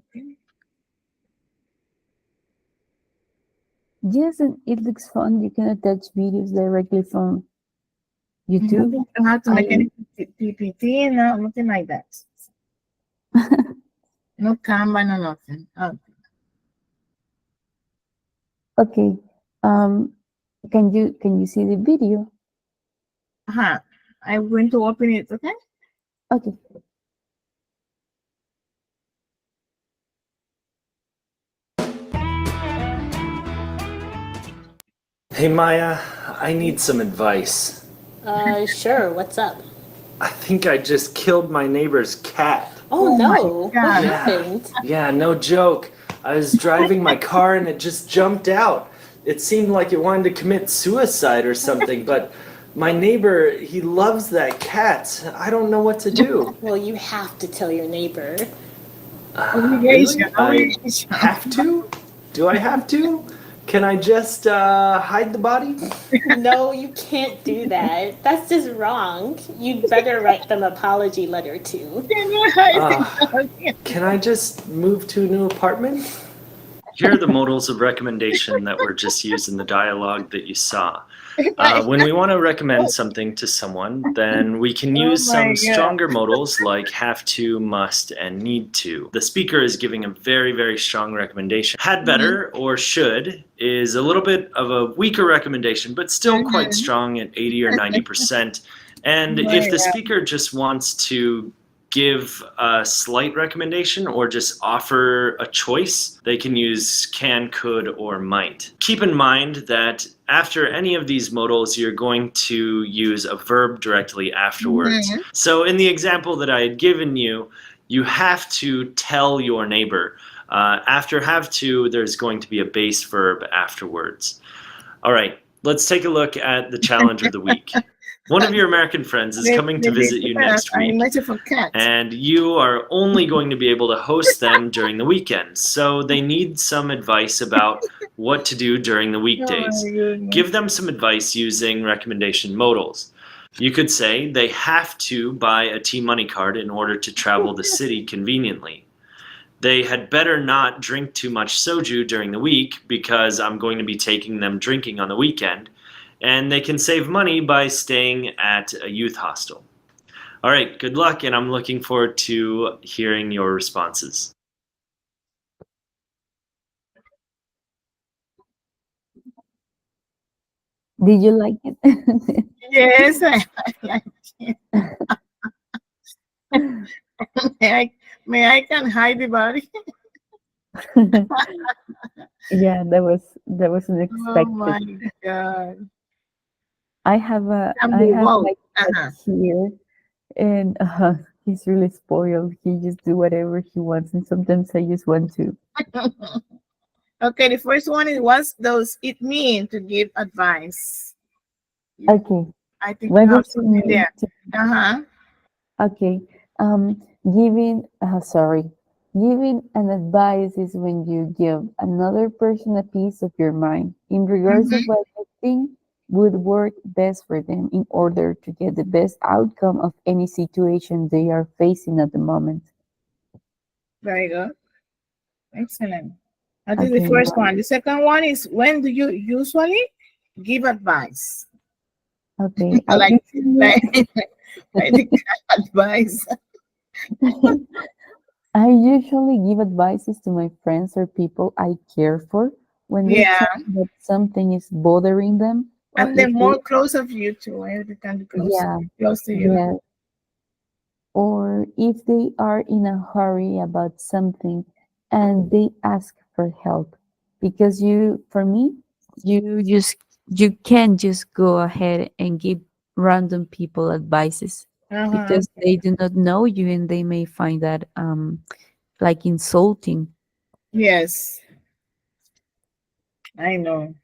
Yes, and it looks fun. You can attach videos directly from
You
YouTube.
don't have to make
I
any PPT, no, nothing like that. No Canva, no nothing. Oh,
okay. Can you see the video?
uh-huh. I'm going to open it, okay?
Okay.
Hey Maya, I need some advice.
Sure, what's up?
I think I just killed my neighbor's cat.
Oh,
Oh my
no, what
God.
happened?
Yeah, no joke. I was driving my car and it just jumped out. It seemed like it wanted to commit suicide or something, but my neighbor, he loves that cat. I don't know what to do.
Well, you have to tell your neighbor.
Obligation,
Really? I
obligation.
have to? Do I have to? Can I just hide the body?
No, you can't do that. That's just wrong. You'd better write them an apology letter too.
Can I just move to a new apartment?
Here are the modals of recommendation that were just used in the dialogue that you saw. When we want to recommend something to someone, then we can
Oh
use
my
some
God.
stronger modals like have to, must, and need to. The speaker is giving a very, very strong recommendation. Had better or should is a little bit of a weaker recommendation, but still quite strong at 80 or 90%. And
My
if the
God.
speaker just wants to give a slight recommendation or just offer a choice, they can use can, could, or might. Keep in mind that after any of these modals, you're going to use a verb directly afterwards. So in the example that I had given you, you have to tell your neighbor. After have to, there's going to be a base verb afterwards. All right, let's take a look at the challenge of the week. One of your American friends is coming to visit you next week,
For cats.
and you are only going to be able to host them during the weekend. So they need some advice about what to do during the weekdays. Give them some advice using recommendation modals. You could say they have to buy a T-Money card in order to travel the city conveniently. They had better not drink too much soju during the week because I'm going to be taking them drinking on the weekend. And they can save money by staying at a youth hostel. All right, good luck, and I'm looking forward to hearing your responses.
Did you like it?
Yes, I like it. May I can hide the body?
Yeah, that was
Oh
unexpected.
my God.
I have my cat here, and he's really spoiled. He just do whatever he wants, and sometimes I just want to.
Okay, the first one is what does it mean to give advice?
Okay,
I think
what
you have
does it
something
mean
there.
to- Okay, giving giving an advice is when you give another person a piece of your mind in regards of what you think would work best for them in order to get the best outcome of any situation they are facing at the moment.
Very good. Excellent. That is the
Okay,
first one. The second one is when do you usually give advice?
okay.
Like,
Usually,
like the advice.
I usually give advices to my friends or people I care for when they
Yeah.
tell me that something is bothering them, or
And
if
then
they,
more close of you too. Every time
yeah,
close to you.
yeah, or if they are in a hurry about something and they ask for help. Because for me, you can't just go ahead and give random people advices
Uh-huh.
because they do not know you and they may find that like insulting.
Yes, I know.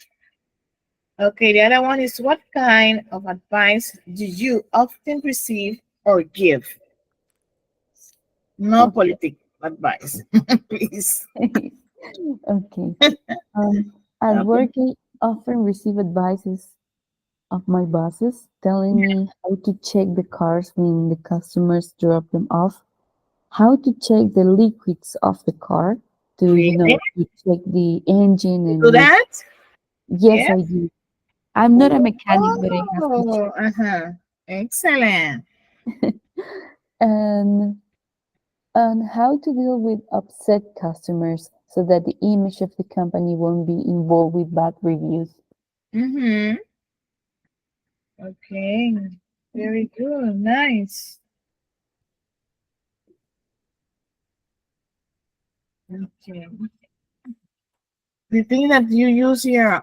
Okay, the other one is what kind of advice do you often receive or give? No
Okay.
politic advice, please.
Okay. At
Okay.
work, I often receive advices of my bosses telling me how to check the cars when the customers drop them off, how to check the liquids of the car to,
Really?
to check the engine
You do
and make.
that?
Yes, I
Yes.
do. I'm not a mechanic, but I have to check.
Oh, uh-huh. Excellent.
And how to deal with upset customers so that the image of the company won't be involved with bad reviews.
Mm-hmm. Okay. Very good. Nice. Okay. The thing that you use your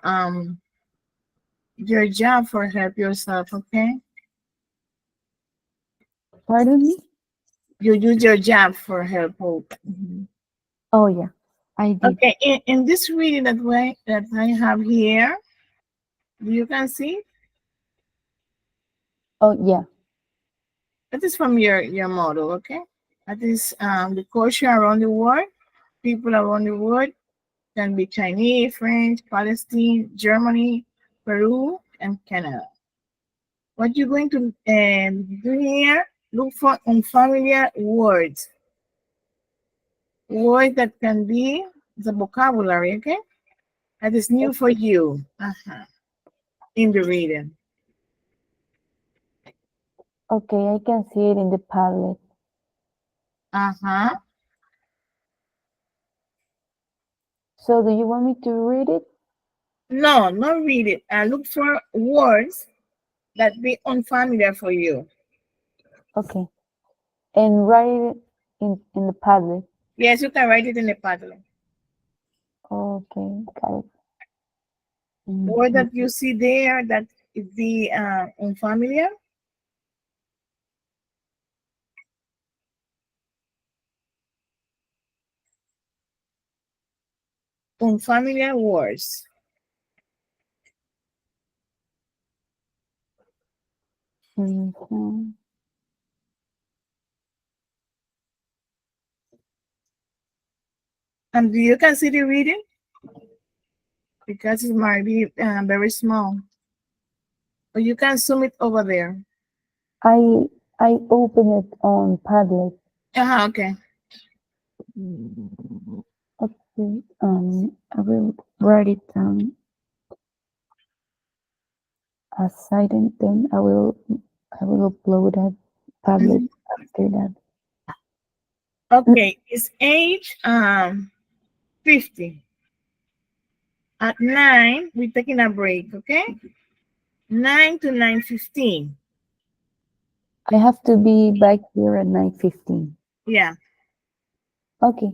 job for help yourself, okay?
Pardon me?
You use your job for help. Mhm.
Oh, yeah, I did.
Okay, in this reading that I have here, you can see
Oh, yeah.
that is from your model, okay? That is the culture around the world, people around the world can be Chinese, French, Palestine, Germany, Peru, and Canada. What you're going to do here, look for unfamiliar words, words that can be the vocabulary, okay? That is new for you in the reading.
Okay, I can see it in the Padlet.
Uh-huh.
So, do you want me to read it?
No, not read it. Look for words that be unfamiliar for you.
Okay. And write it in the Padlet.
Yes, you can write it in the Padlet.
Okay, got it.
Word
Mhm.
that you see there that is the unfamiliar. unfamiliar words.
Mhm.
And you can see the reading because it might be very small. But you can zoom it over there.
I I open it on Padlet.
Okay.
Okay. I will write it down as silent. Then I will upload that Padlet
Mhm.
after that.
Okay. It's age 50. At 9, we're taking a break, okay? 9 to 9:15.
I have to be back here at 9:15.
Yeah.
Okay.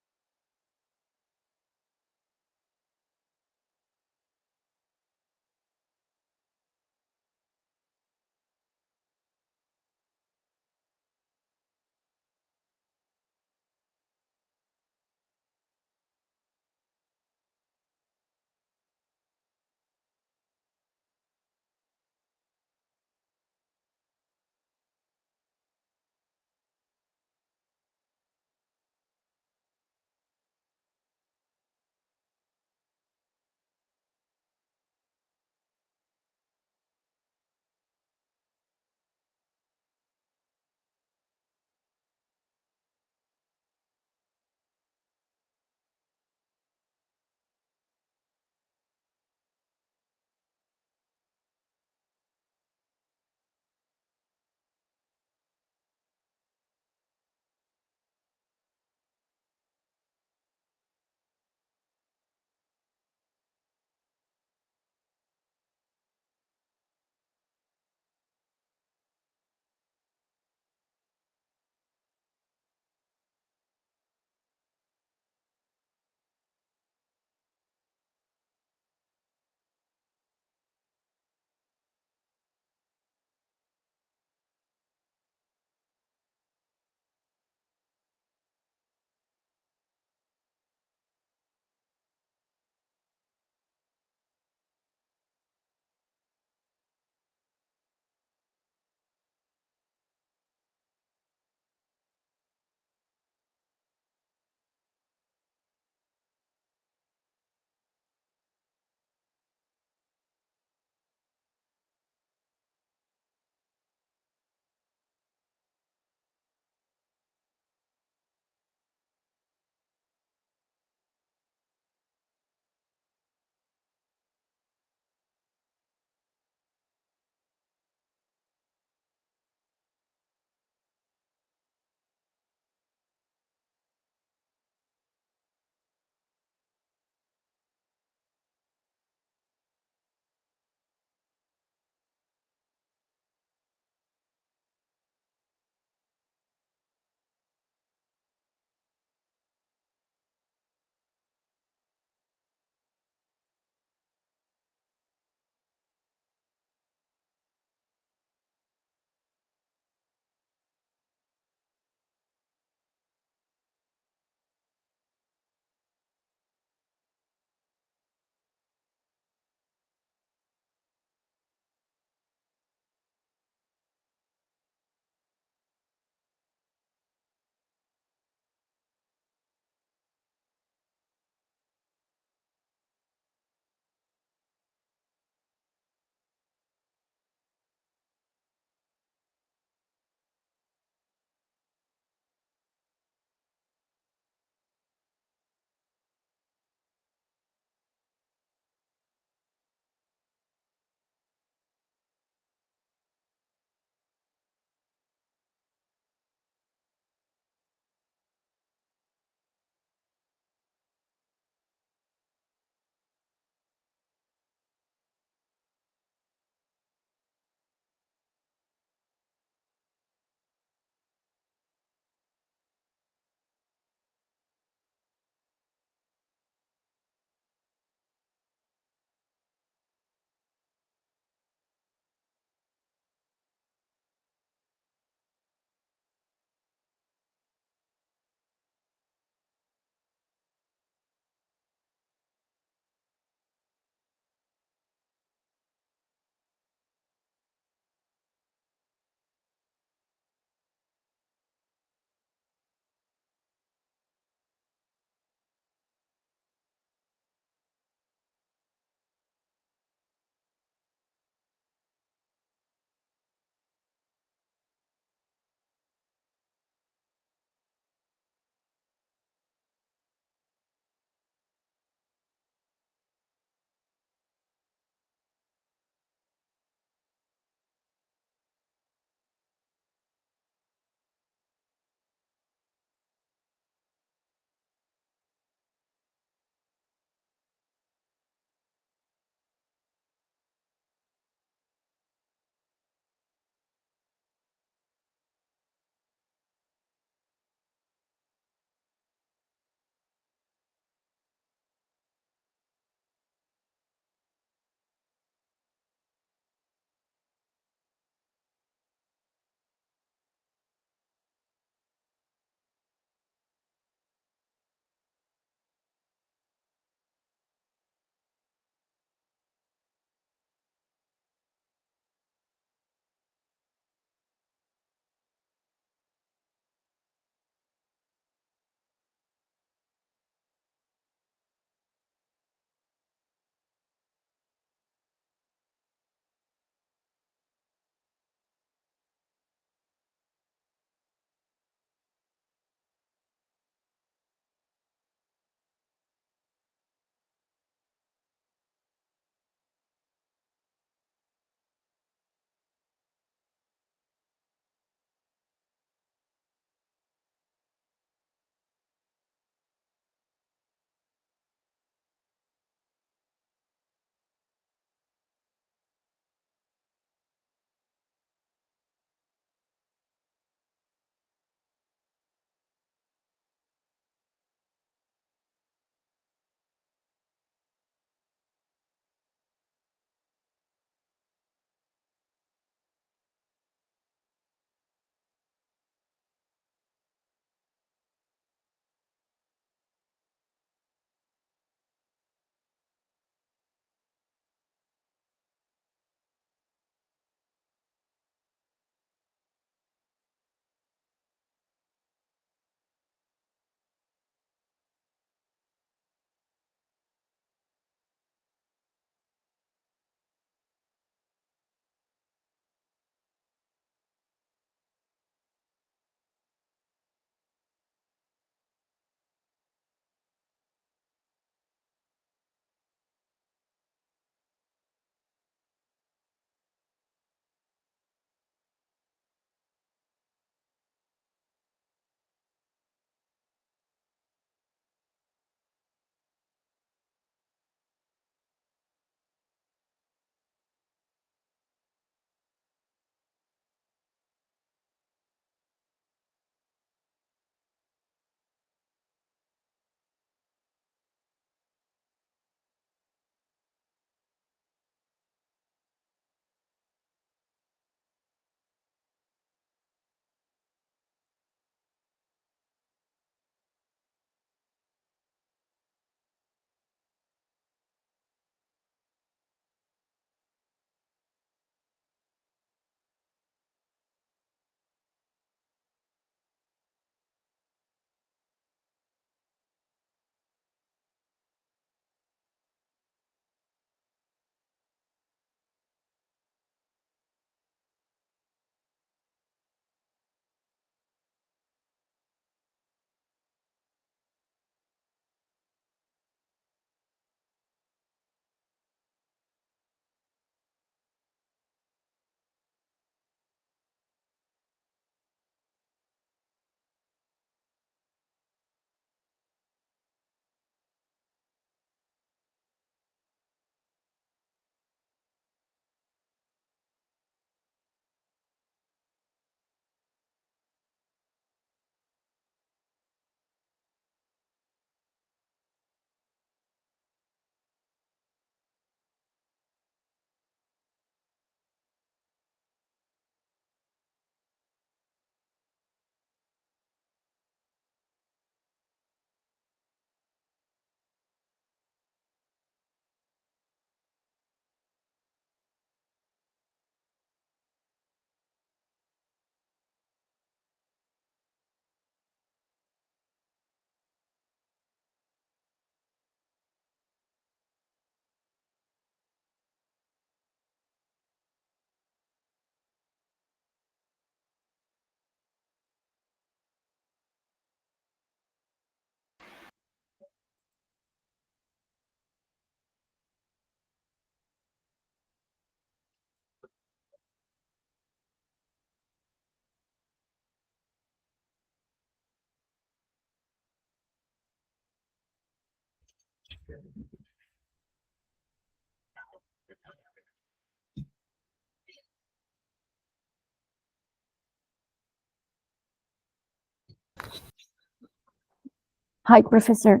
Hi, Professor.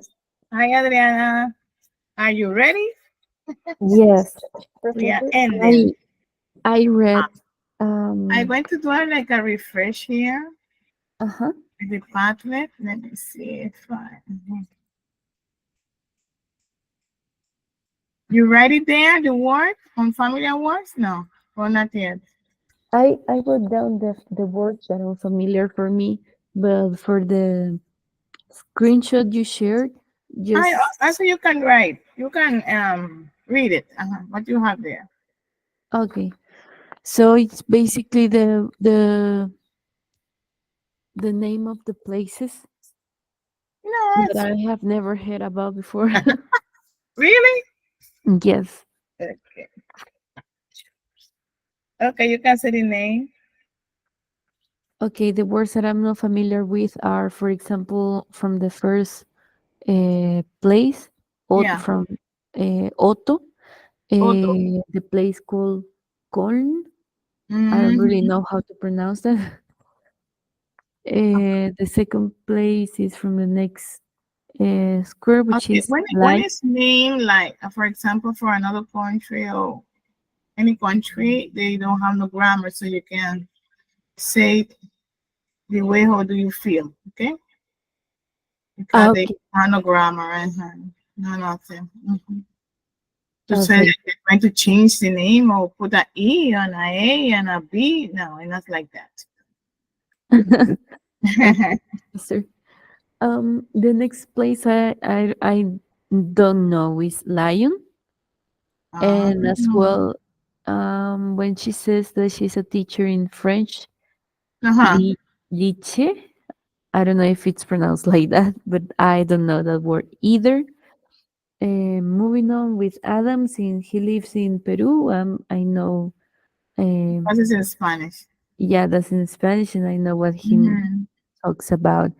Hi, Adriana. Are you ready?
Yes,
We are
Professor.
ending.
I read.
I'm going to do like a refresh here.
Uh-huh.
The Padlet. Let me see if I. You write it there, the word on familiar words? No, or not yet.
I wrote down the words that are familiar for me, but for the screenshot you shared,
I
just
also you can write. You can read it. What you have there?
okay. So it's basically the name of the places
No,
that
it's
I have never heard about before.
really
Yes.
okay. Okay, you can say the name.
Okay, the words that I'm not familiar with are, for example, from the first place,
Yeah,
from Otto,
Otto.
the place called Köln. I don't really
Mhm.
know how to pronounce that. The second place is from the next square, which
Okay,
is
when
like,
is name like, for example, for another country or any country, they don't have no grammar, so you can say the way how do you feel, okay? Because they
okay,
have no grammar and no nothing. To say
okay.
that you're trying to change the name or put an E and a A and a B, no, it's not like
Okay,
that.
sir. The next place I don't know is lion, and as
um,
well, when she says that she's a teacher in French,
uh-huh.
li, liche. I don't know if it's pronounced like that, but I don't know that word either. Moving on with Adam, since he lives in Peru, I know, um,
Because it's in Spanish.
yeah, that's in Spanish, and I know what he
Mhm.
talks about.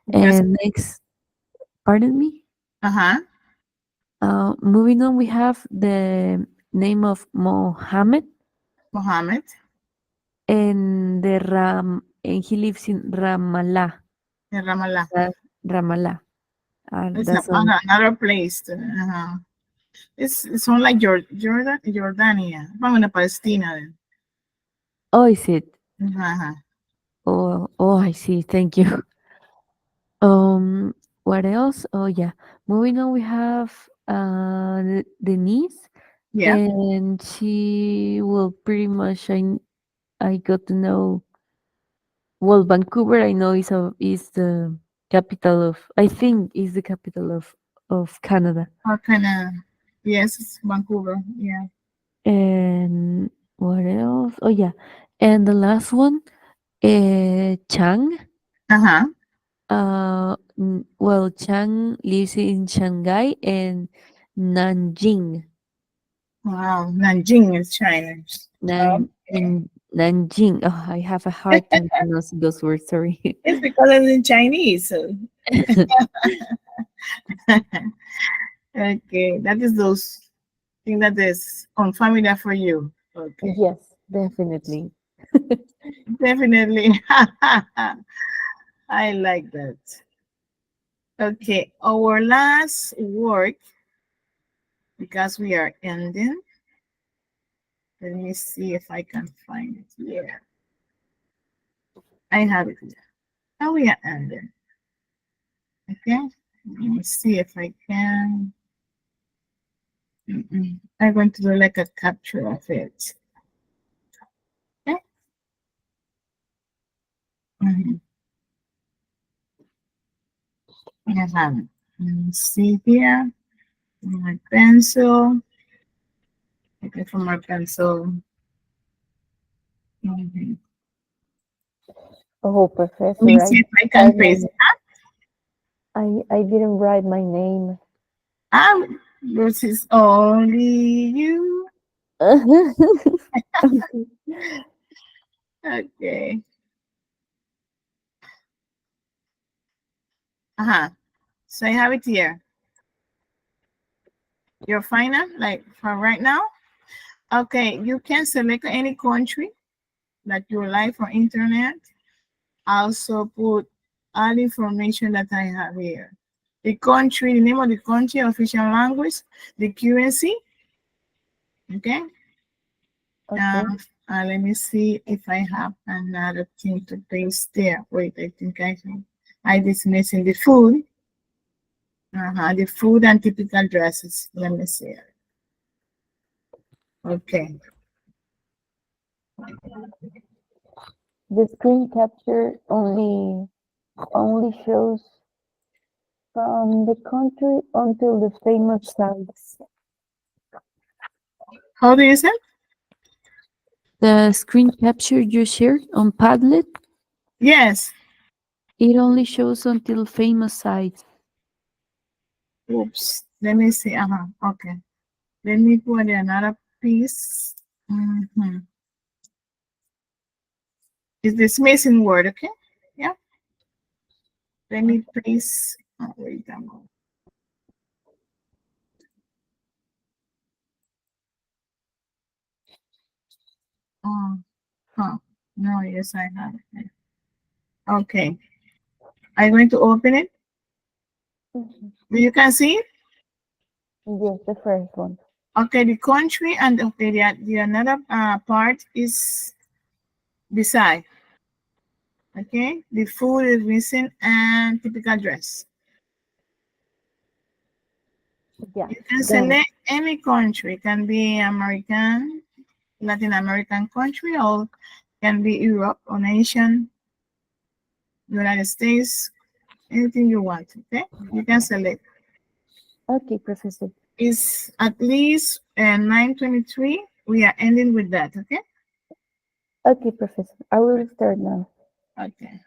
Because,
And next, pardon me.
uh-huh,
Moving on, we have the name of Mohammed,
Mohammed,
and he lives in Ramallah.
in Ramallah.
Ramallah.
It's
That's all.
another place. It's on like Jordania. Vamos a Palestina then.
Oh, is it?
Uh-huh.
Oh, I see. Thank you. Um, what else? Oh, yeah. Moving on, we have Denise,
Yeah.
and she will pretty much. I got to know. Well, Vancouver, I know is the capital of. I think is the capital of Canada.
How kind of, yes, it's Vancouver. Yeah.
And what else? Oh, yeah. And the last one, Chang.
Uh-huh.
Well, Chang lives in Shanghai and Nanjing.
Wow. Nanjing is China. Okay.
Nanjing. Oh, I have a hard time pronouncing those words. Sorry.
It's because it's in Chinese. So. Okay. That is those things that is unfamiliar for you. Okay.
Yes, definitely.
Definitely. I like that. Okay. Our last work, because we are ending. Let me see if I can find it here. I have it here. Oh, we are ending. Okay. Let me see if I can. I'm going to do like a capture of it. Okay. Mhm. I have it. Let me see here. My pencil. Okay, from my pencil. Mhm.
Oh,
Let me
Professor,
see if I
I
can paste.
I didn't write my name.
This is only you. Okay. Uh-huh. So I have it here. Your final, like for right now? Okay, you can select any country that you like for internet. Also put all information that I have here. The country, the name of the country, official language, the currency. Okay.
Okay.
Let me see if I have another thing to paste there. Wait, I think I have. I just missing the food. The food and typical dresses. Let me see. Okay.
The screen capture only shows from the country until the famous sites.
How do you say?
The screen capture you shared on Padlet,
Yes.
it only shows until famous sites.
Oops. Let me see. Okay. Let me put another piece. Is this missing word? Okay. Yeah. Let me place. Oh, wait, I'm going. Huh. No, yes, I have it. Okay. I'm going to open it. You can see it?
Yes, the first one.
Okay, the country and okay, the another part is beside. Okay, the food is missing and typical dress.
Yeah,
You can
got it.
select any country. It can be American, Latin American country, or can be Europe or Asian, United States, anything you want. Okay, you can select.
Okay, Professor.
It's at least 9:23. We are ending with that. Okay.
Okay, Professor. I will start now.
Okay.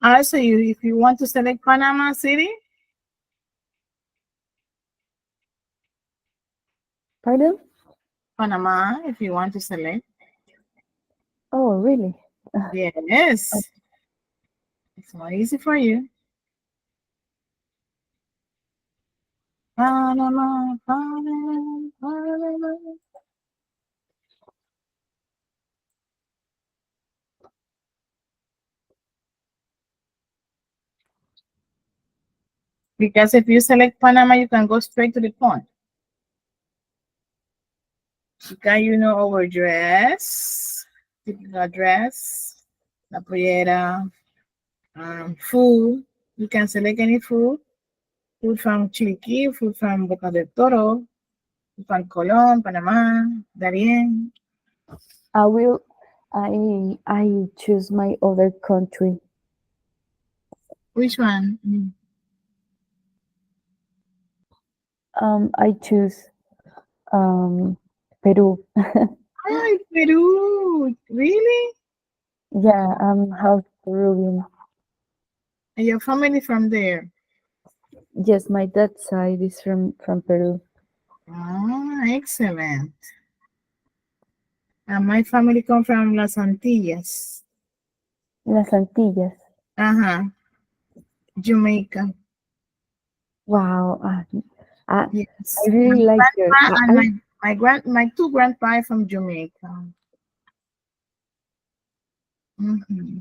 Also, if you want to select Panama City,
Pardon?
Panama, if you want to select,
Oh, really?
yes, it's more easy for you. Panama, Panama, Panama. Because if you select Panama, you can go straight to the point. Because you know our dress, typical dress, la pollera, food. You can select any food. Food from Chiriquí, food from Boca del Toro, food from Colón, Panama, Darien.
I will. I choose my other country.
Which one?
I choose Peru.
Ay, Peru. Really?
Yeah, I'm half Peruvian.
And your family from there?
Yes, my dad's side is from Peru.
Ah, excellent. And my family come from Las Antillas.
Las Antillas.
Uh-huh. Jamaica.
Wow.
Yes.
I
My
really like your.
grandpa and my two grandpa from Jamaica. Mm-hmm.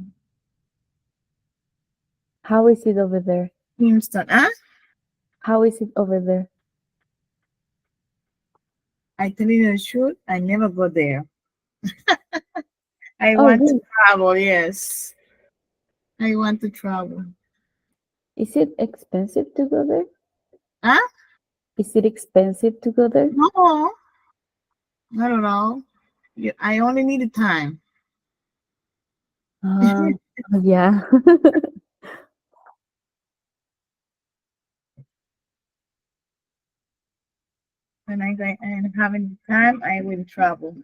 How is it over there?
Kingston. Huh?
How is it over there?
I tell you the truth, I never go there. I
Oh,
want to
really?
travel, yes. I want to travel.
Is it expensive to go there?
Huh?
Is it expensive to go there?
No, not at all. I only need the time.
Uh, yeah.
When I'm having time, I will travel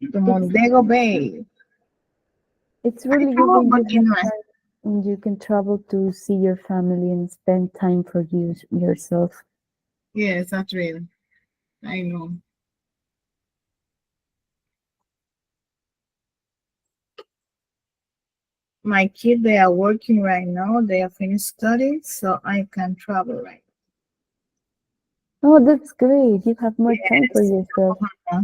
to
It's
Montego Bay.
it's
I
really good
travel,
when
but
you have time, when you can travel to see your family and spend time for yourself.
yes, that's real. I know. My kids, they are working right now. They are finished studying, so I can travel right.
Oh, that's great. You have more time for
Yes.
yourself.
Uh-huh.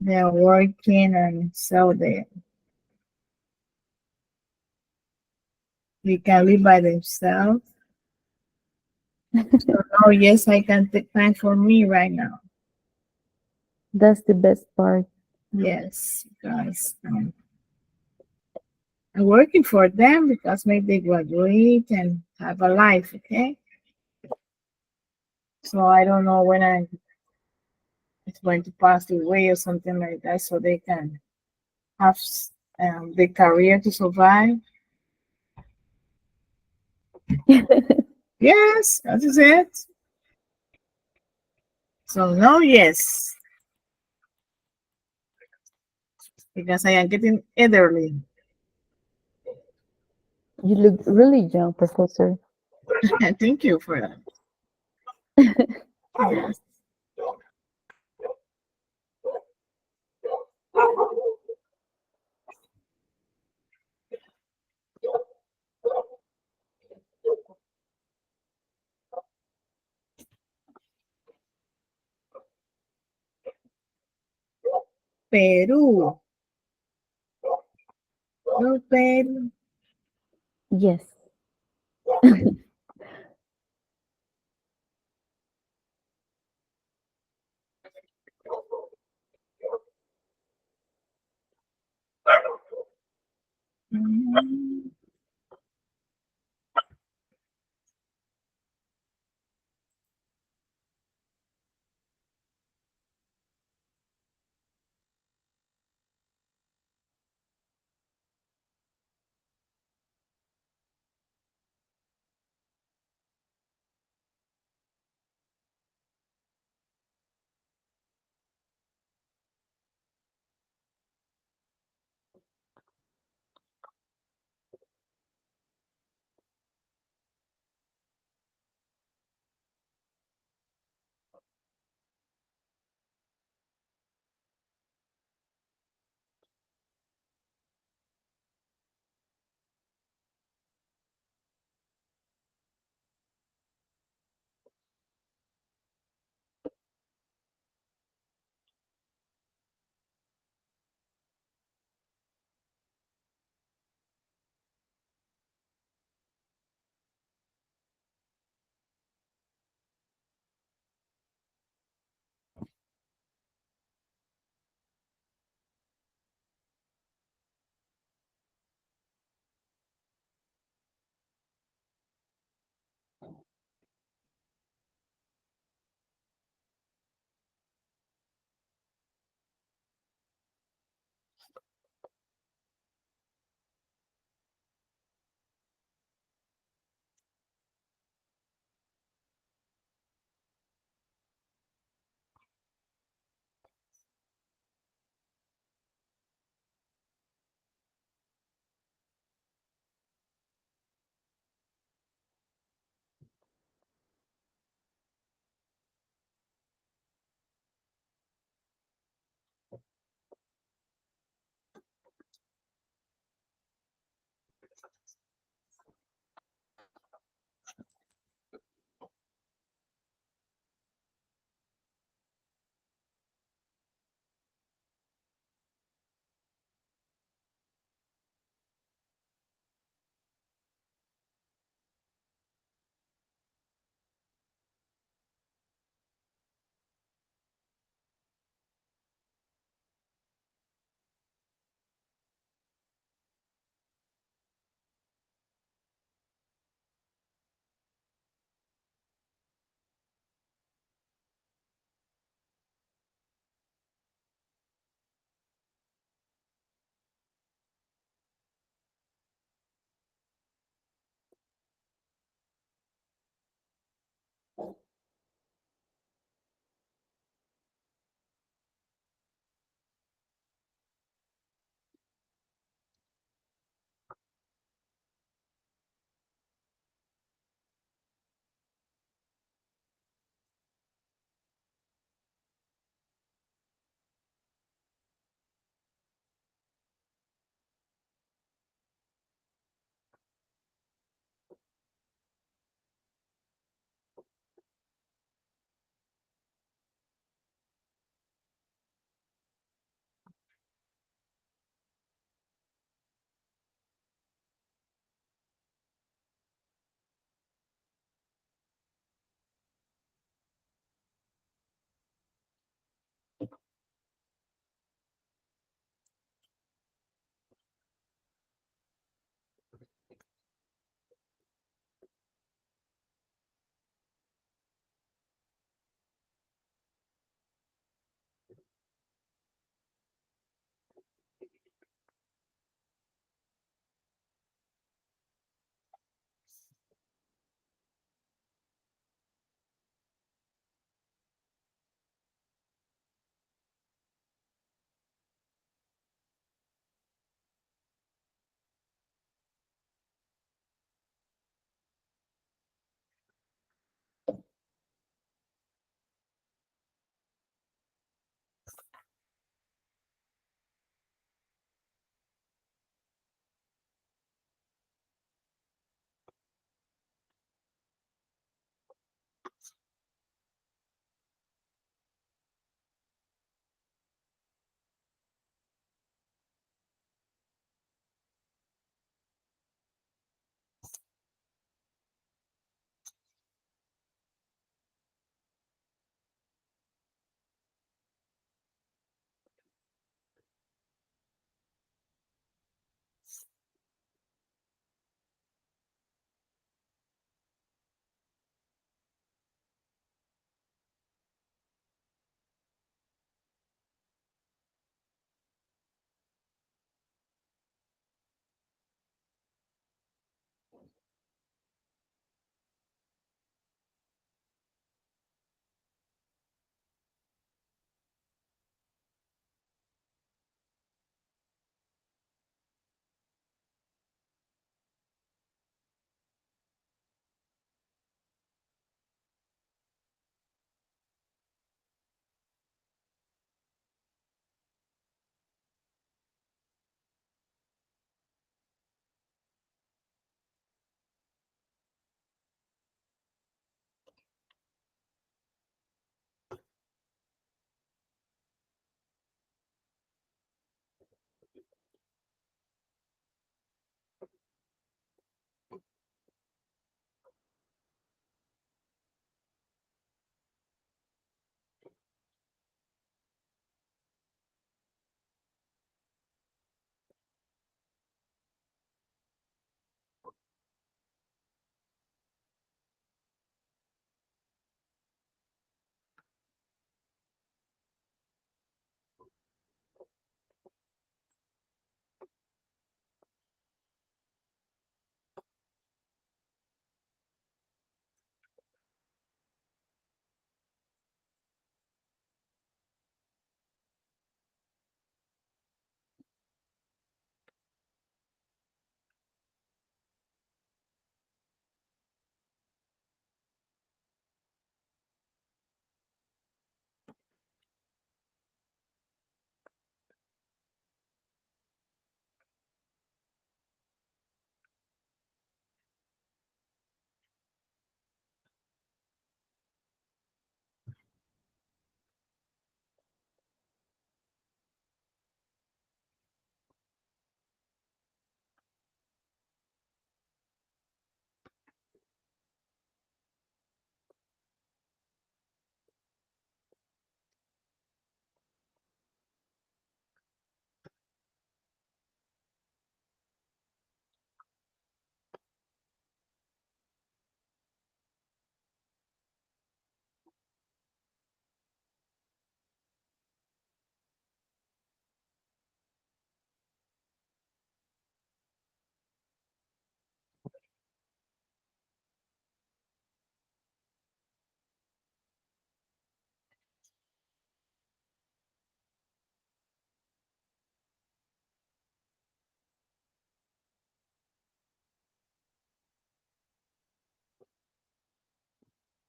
They are working, and so they can live by themselves. So now, yes, I can take time for me right now.
That's the best part.
Yes, because I'm working for them because maybe they graduate and have a life, okay? So I don't know when it's going to pass away or something like that, so they can have the career to survive. Yes, that is it. So no, yes, because I am getting elderly.
You look really young, Professor.
Thank you for that. Yes. Peru. No, Peru.
Yes.
Mm.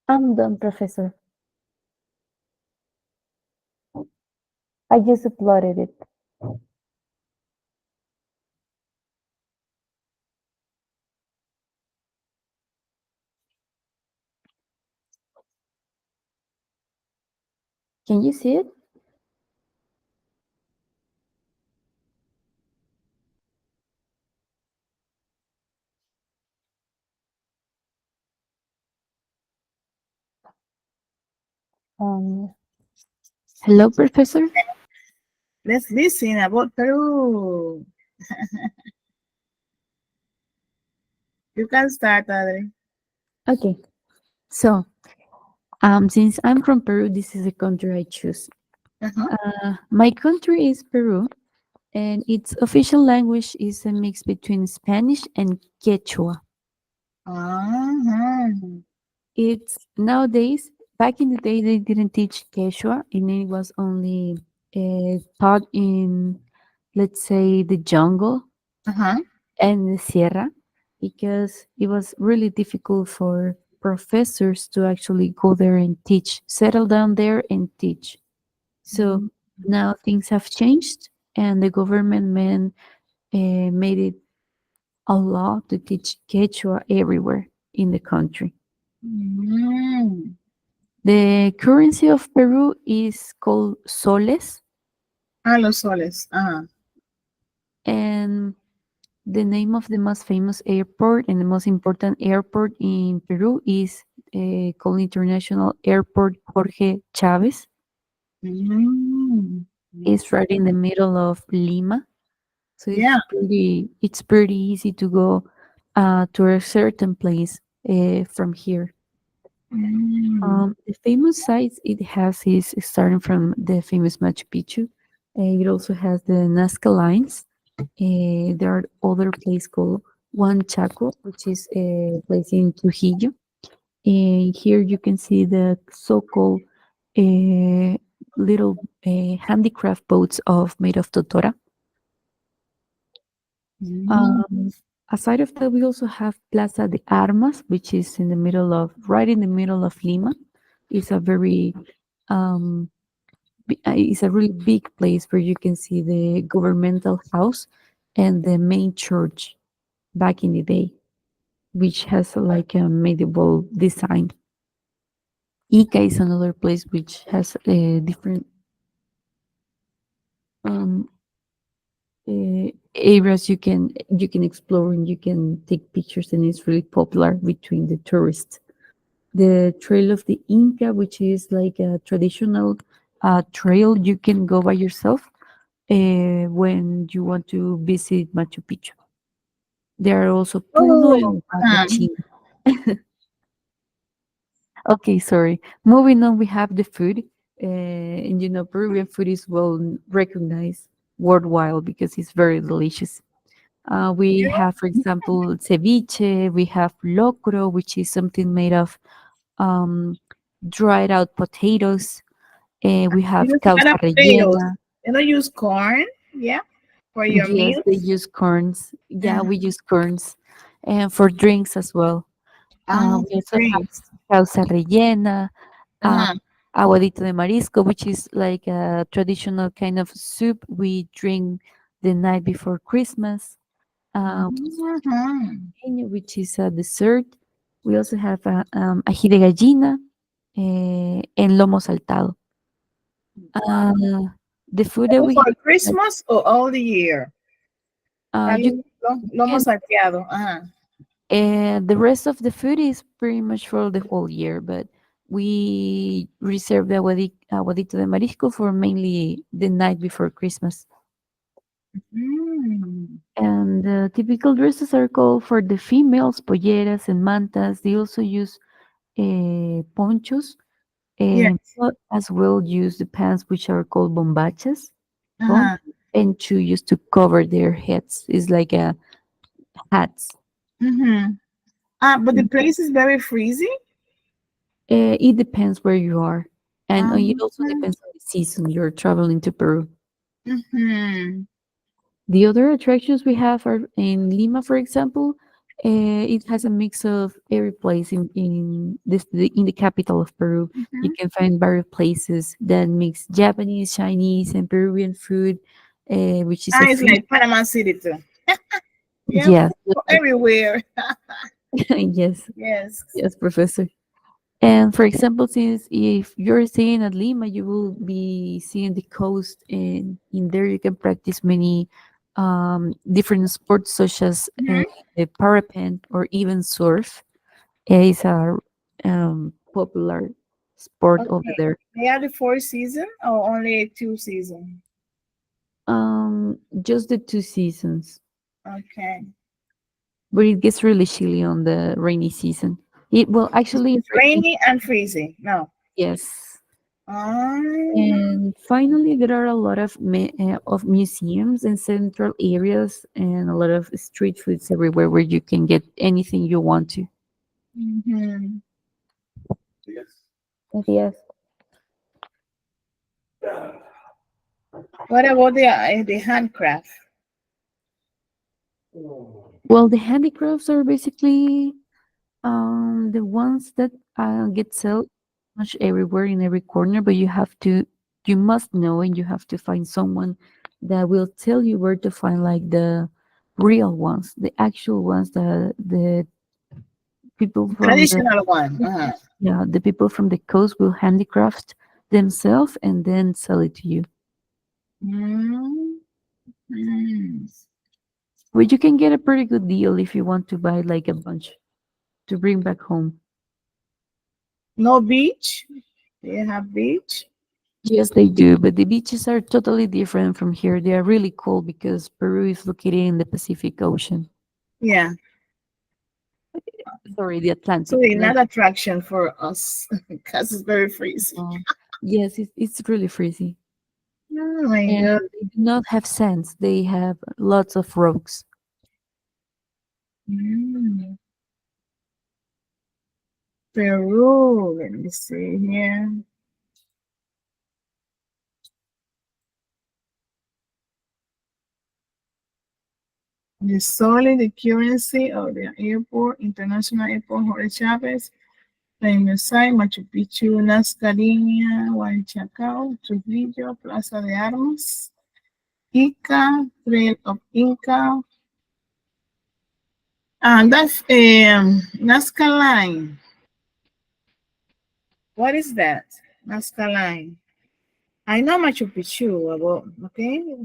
I'm done, Professor. I just uploaded it. Can you see it? Um, Hello, Professor.
Let's listen about Peru. You can start, Adri.
Okay, so since I'm from Peru, this is the country I choose.
Uh-huh.
My country is Peru, and its official language is a mix between Spanish and Quechua.
Uh-huh.
It's nowadays, back in the day, they didn't teach Quechua, and it was only taught in, let's say, the jungle
Uh-huh.
and the Sierra, because it was really difficult for professors to actually go there and teach, settle down there and teach. So
Mm.
now things have changed, and the government made it a law to teach Quechua everywhere in the country.
Mm.
The currency of Peru is called soles,
Ah, los soles. Uh-huh.
and the name of the most famous airport and the most important airport in Peru is called International Airport Jorge Chávez.
Mm.
It's right in the middle of Lima, so
Yeah.
it's pretty easy to go to a certain place from here.
Mm.
The famous sites it has is starting from the famous Machu Picchu. It also has the Nazca lines. There are other place called Huanchaco, which is a place in Trujillo. And here you can see the so-called uh, little handicraft boats of made of totora.
Mm.
Um, Aside of that, we also have Plaza de Armas, which is in the middle of right in the middle of Lima. It's a very um, it's a really big place where you can see the governmental house and the main church back in the day, which has like a medieval design. Ica is another place which has different um, areas you can explore and you can take pictures, and it's really popular between the tourists. The Trail of the Inca, which is like a traditional trail you can go by yourself when you want to visit Machu Picchu. There are also Puno
Oh.
and
Uh-huh.
Huacachina. Okay, sorry. Moving on, we have the food. And Peruvian food is well recognized worldwide because it's very delicious. We have, for example, ceviche, we have locro, which is something made of um, dried out potatoes. We
You
have
use a
causa
lot of potatoes.
rellena.
You don't use corn, yeah, for your
Yes, they
meals.
use corns. Yeah,
Uh,
we use corns. And for drinks as well. We
for
also have
drinks.
causa rellena, uh,
Uh-huh.
aguadito de marisco, which is like a traditional kind of soup we drink the night before Christmas.
Uh-huh.
Which is a dessert. We also have ají de gallina and lomo saltado. Uh, the food that
Only
we
for
have,
Christmas or all the year?
you
Lomo
can,
salteado. Uh-huh.
the rest of the food is pretty much for the whole year, but we reserve the aguadito de marisco for mainly the night before Christmas.
Mm.
And the typical dresses are called for the females, polleras and mantas. They also use ponchos
Yeah.
and as well use the pants which are called bombachas,
Uh-huh.
ponchos, and to use to cover their heads. It's like a hats.
Mm-hmm. But the place is very freezing.
It depends where you are, and it
Um,
also depends on the season you're traveling to Peru.
mm-hmm.
The other attractions we have are in Lima, for example. It has a mix of every place in the capital of Peru. You
Mhm.
can find various places that mix Japanese, Chinese, and Peruvian food, which is a
Ah, it's
fusion.
like Panama City too. Yeah,
Yes, just like
everywhere.
yes,
Yes.
yes, professor. And for example, since if you're staying at Lima, you will be seeing the coast, and in there you can practice many different sports such as
Mhm.
parapent or even surf. Is a popular sport over
Okay.
there.
They are the four season or only two season?
Just the 2 seasons,
Okay.
but it gets really chilly on the rainy season. It well, actually,
It's rainy and freezing. No.
yes.
Ah.
And finally, there are a lot of museums and central areas, and a lot of street foods everywhere where you can get anything you want to.
Mhm.
Yes.
What about the handcraft?
Well, the handicrafts are basically the ones that get sold much everywhere in every corner, but you must know, and you have to find someone that will tell you where to find like the real ones, the actual ones that the people from the
Traditional one. Uh-huh.
yeah, the people from the coast will handicraft themselves and then sell it to you.
Mm. Mm.
But you can get a pretty good deal if you want to buy like a bunch to bring back home.
No beach. They have beach.
Yes, they do, but the beaches are totally different from here. They are really cool because Peru is located in the Pacific Ocean.
Yeah.
Sorry, the
So
Atlantic.
they're not attraction for us because it's very freezing.
Uh, yes, it's really freezing.
Oh my
And
god.
they do not have sands. They have lots of rocks.
Mm. Peru. Let me see here. The solid the currency of the airport, international airport, Jorge Chavez, Premio Sai, Machu Picchu, Nazca Línea, Huanchacao, Trujillo, Plaza de Armas, Ica, Trail of Inca, and that's Nazca Line. What is that? Nazca Line. I know Machu Picchu about, okay?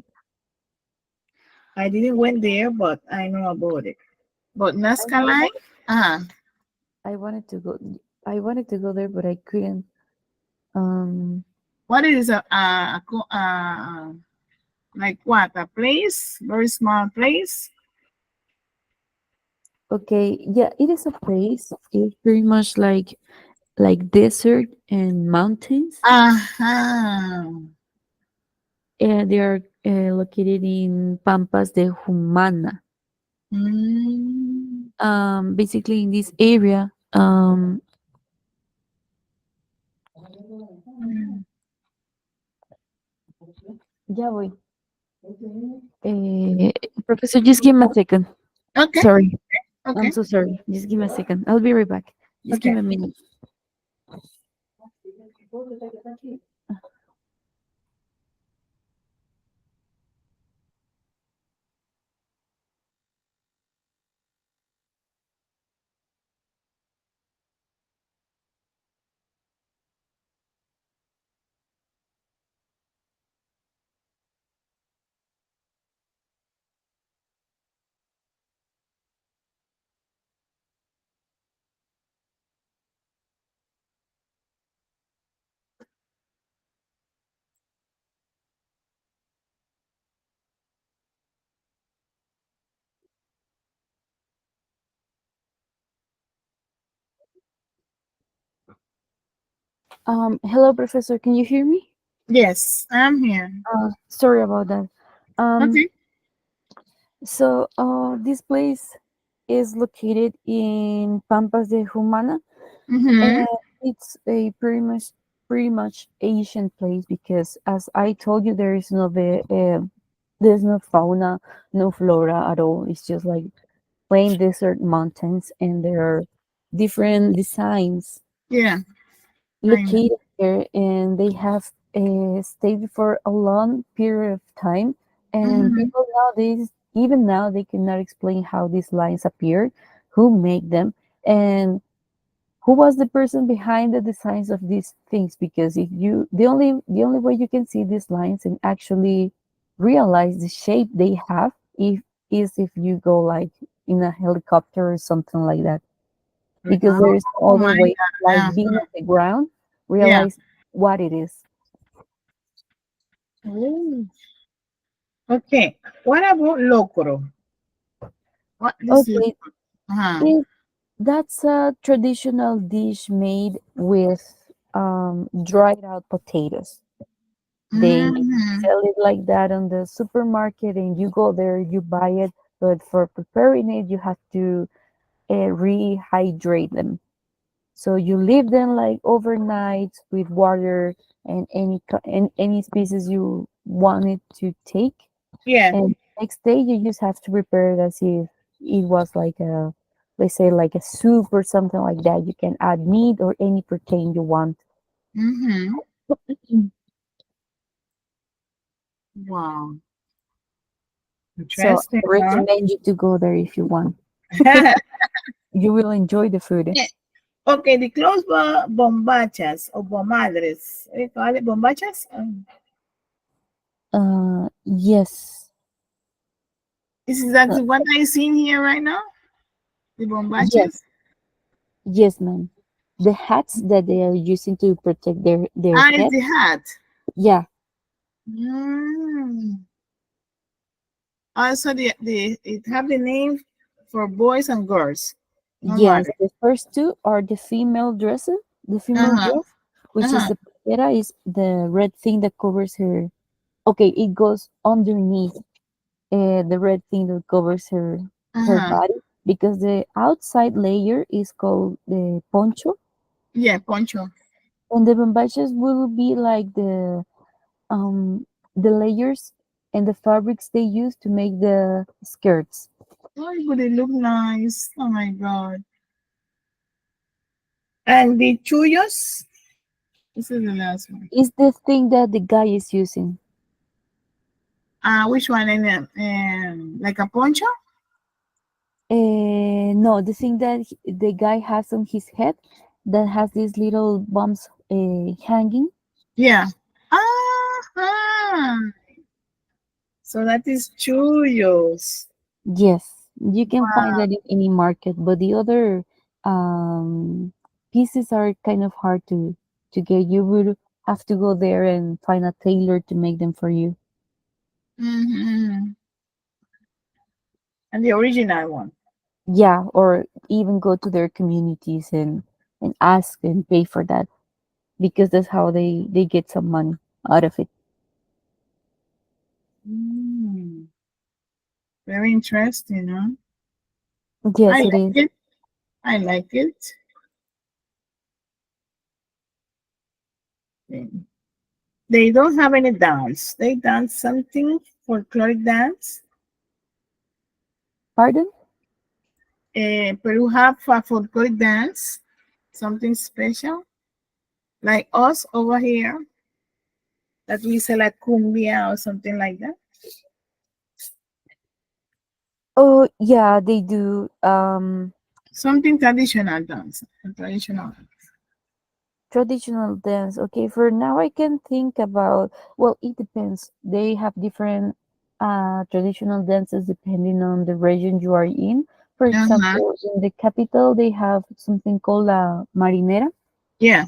I didn't went there, but I know about it. But
I,
Nazca Line, ah,
I wanted to go. I wanted to go there, but I couldn't. Um.
what is like what? A place? Very small place?
Okay. Yeah, it is a place. It's pretty much like desert and mountains.
Aha.
They are located in Pampas de Humana.
Mm.
Basically, in this area, ya voy. Eh, Professor, just give me a second.
Okay,
Sorry, I'm
okay,
so sorry. Just give me a second. I'll be right back. Just give
okay.
me a minute. Hello, Professor. Can you hear me?
Yes, I'm here.
Sorry about that. Um,
Okay.
this place is located in Pampas de Humana,
Mm-hmm.
and it's a pretty much ancient place because, as I told you, there's no fauna, no flora at all. It's just like plain desert mountains, and there are different designs
Yeah. I know.
located there, and they have stayed for a long period of time. And
Mm-hmm.
people nowadays, even now, they cannot explain how these lines appeared, who made them, and who was the person behind the designs of these things. Because if you, the only way you can see these lines and actually realize the shape they have, if is if you go like in a helicopter or something like that, because there is no
Oh
other
my
way,
God.
like being on the ground,
Yeah.
realize what it is.
Oh. Okay. What about locro? What is locro?
Okay,
Uh-huh.
it, that's a traditional dish made with dried out potatoes. They
Mm-hmm.
sell it like that on the supermarket, and you go there, you buy it. But for preparing it, you have to rehydrate them. So you leave them like overnight with water and any species you want it to take.
Yeah.
And next day you just have to prepare it as if it was like a, let's say like a soup or something like that. You can add meat or any protein you want.
Mm-hmm. Wow.
So
Interesting,
I
huh?
recommend you to go there if you want. You will enjoy the food.
Yeah. Okay, the close bombachas or bomadres. We call it bombachas.
Yes,
Is that
uh,
the one I seen here right now? The bombachas?
yes, yes, ma'am. The hats that they are using to protect their
Ah, it's
head.
the hat.
Yeah,
Mm. Also, the it have the name for boys and girls. No
yes.
matter.
The first two are the female dresses. The female
Uh-huh.
dress, which is
Uh-huh.
the playera, is the red thing that covers her. Okay, it goes underneath the red thing that covers her
Uh-huh.
body, because the outside layer is called the poncho,
Yeah, poncho.
and the bombachas will be like um the layers and the fabrics they use to make the skirts.
Oh, but it look nice. Oh my god. And the chuyos. This is the last one.
Is the thing that the guy is using.
Which one? And like a poncho?
No, the thing that the guy has on his head that has these little bumps hanging.
Yeah. Ah. So that is chuyos.
Yes, you can find
Wow.
that in any market, but the other um, pieces are kind of hard to get. You would have to go there and find a tailor to make them for you.
Mm-hmm. And the original one.
Yeah, or even go to their communities and ask and pay for that, because that's how they get some money out of it.
Mm. Very interesting, huh? I
Yes, it
like
is.
it. I like it. Mm. They don't have any dance. They dance something folkloric dance.
Pardon?
Peru have a folkloric dance, something special. Like us over here, that we say like cumbia or something like that.
Oh, yeah, they do.
Something traditional dance. Traditional.
Traditional dance. Okay, for now I can think about, well, it depends. They have different traditional dances depending on the region you are in. For
Uh-huh.
example, in the capital they have something called a marinera.
Yeah.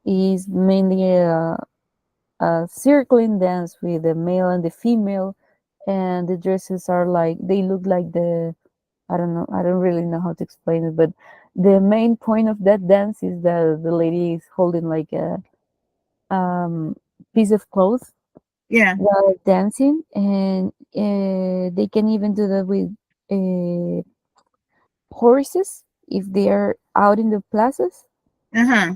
Is mainly a circling dance with the male and the female, and the dresses are like, they look like the, I don't know, I don't really know how to explain it, but the main point of that dance is that the lady is holding like a piece of cloth
Yeah.
while dancing, and they can even do that with uh, horses if they are out in the plazas.
Uh-huh.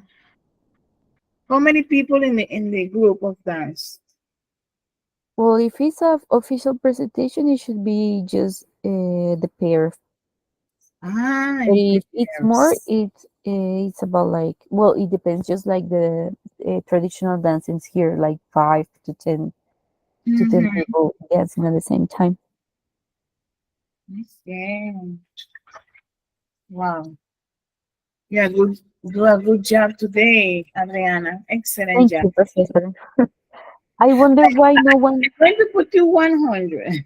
How many people in the group of dance?
Well, if it's a official presentation, it should be just the pair.
Ah,
But
in
if it's more,
pairs.
it's about like, well, it depends. Just like the traditional dancings here, like 5 to 10
Mm-hmm.
people dancing at the same time.
Okay. Wow. Yeah, good. Do a good job today, Adriana. Excellent
Thank
job.
you, Professor. I wonder why no one.
I'm going to put you 100.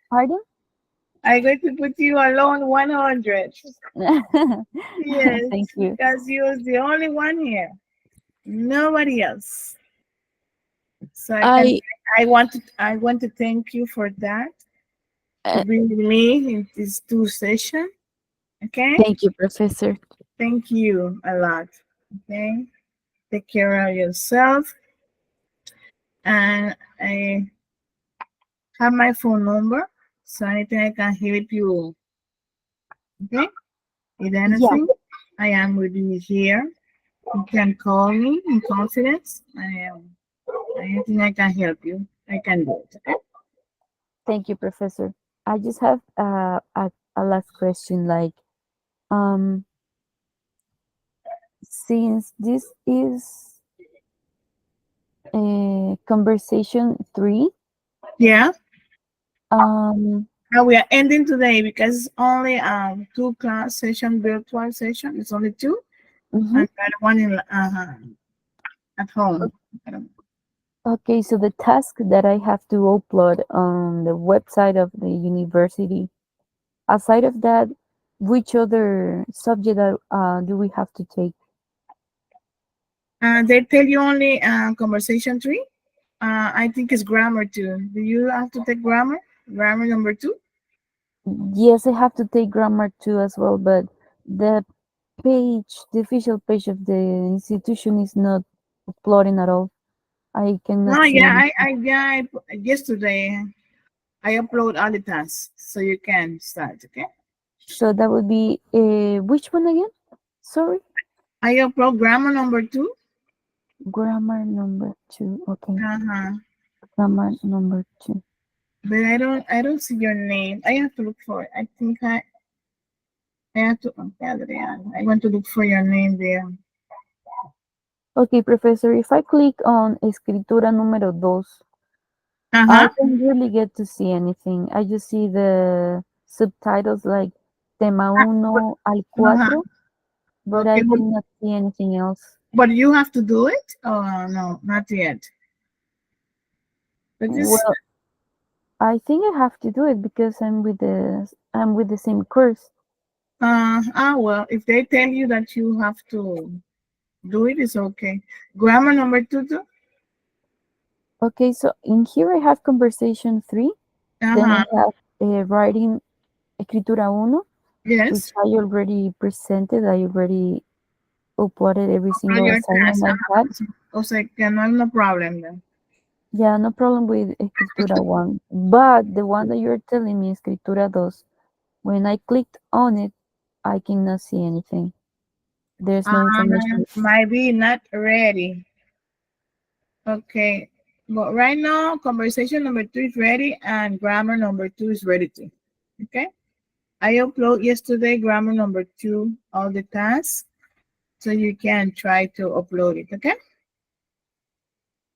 Pardon?
I'm going to put you alone 100. Yes,
Thank you.
because you're the only one here. Nobody else. So
I
I want to thank you for that, to
uh,
be with me in these two sessions. Okay?
thank you, Professor.
Thank you a lot. Okay? Take care of yourself. And I have my phone number. So anything I can help you. Okay? If
Yeah,
anything, I am with you here. You can call me in confidence. I am anything I can help you. I can do it. Okay?
thank you, Professor. I just have a last question. Like, um, since this is conversation 3,
Yeah.
um,
Now we are ending today because it's only two class session, virtual session. It's only two,
mhm.
and the other one in at home. I don't-
Okay, so the task that I have to upload on the website of the university, aside of that, which other subject do we have to take?
They tell you only conversation three. I think it's grammar too. Do you have to take grammar? Grammar number two?
Yes, I have to take grammar too as well, but the the official page of the institution is not uploading at all. I
No,
cannot see
yeah,
anything.
yesterday I upload all the tasks so you can start. Okay,
So that would be which one again? Sorry,
I upload grammar number two.
grammar number 2. Okay,
Uh-huh.
grammar number 2.
But I don't see your name. I have to look for it. I think I have to, okay, Adriana. I want to look for your name there.
Okay, Professor, if I click on escritura número 2, I
Uh-huh.
don't really get to see anything. I just see the subtitles like tema
But,
1 al
uh-huh.
4, but
Okay,
I cannot see anything else.
but you have to do it? Oh, no, not yet. But this,
Well, I think I have to do it because I'm with the same course.
well, if they tell you that you have to do it, it's okay. Grammar number two, too?
Okay, so in here I have conversation 3, then I
Uh-huh.
have writing escritura 1, which
Yes.
I already presented. I already uploaded every
Upload
single
your
assignment
task.
I had.
O sea, que no hay no problem then.
Yeah, no problem with escritura 1. But the one that you're telling me, escritura 2, when I clicked on it, I cannot see anything. There's no information.
Might be not ready. Okay. But right now, conversation number two is ready and grammar number two is ready too. Okay. I upload yesterday grammar number two, all the tasks, so you can try to upload it. Okay.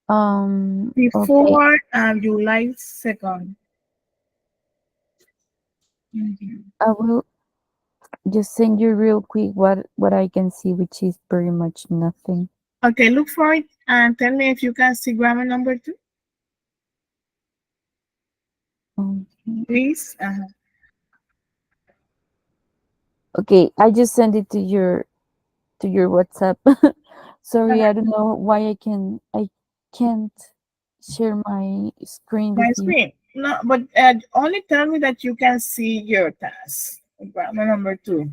Okay,
Before July 2nd. Mhm.
I will just send you real quick what I can see, which is pretty much nothing.
Okay, look for it and tell me if you can see grammar number two,
Okay,
please.
okay, I just sent it to your WhatsApp. Sorry, I don't know why I can't share my screen
My
with you.
screen. No, but only tell me that you can see your task. Grammar number two.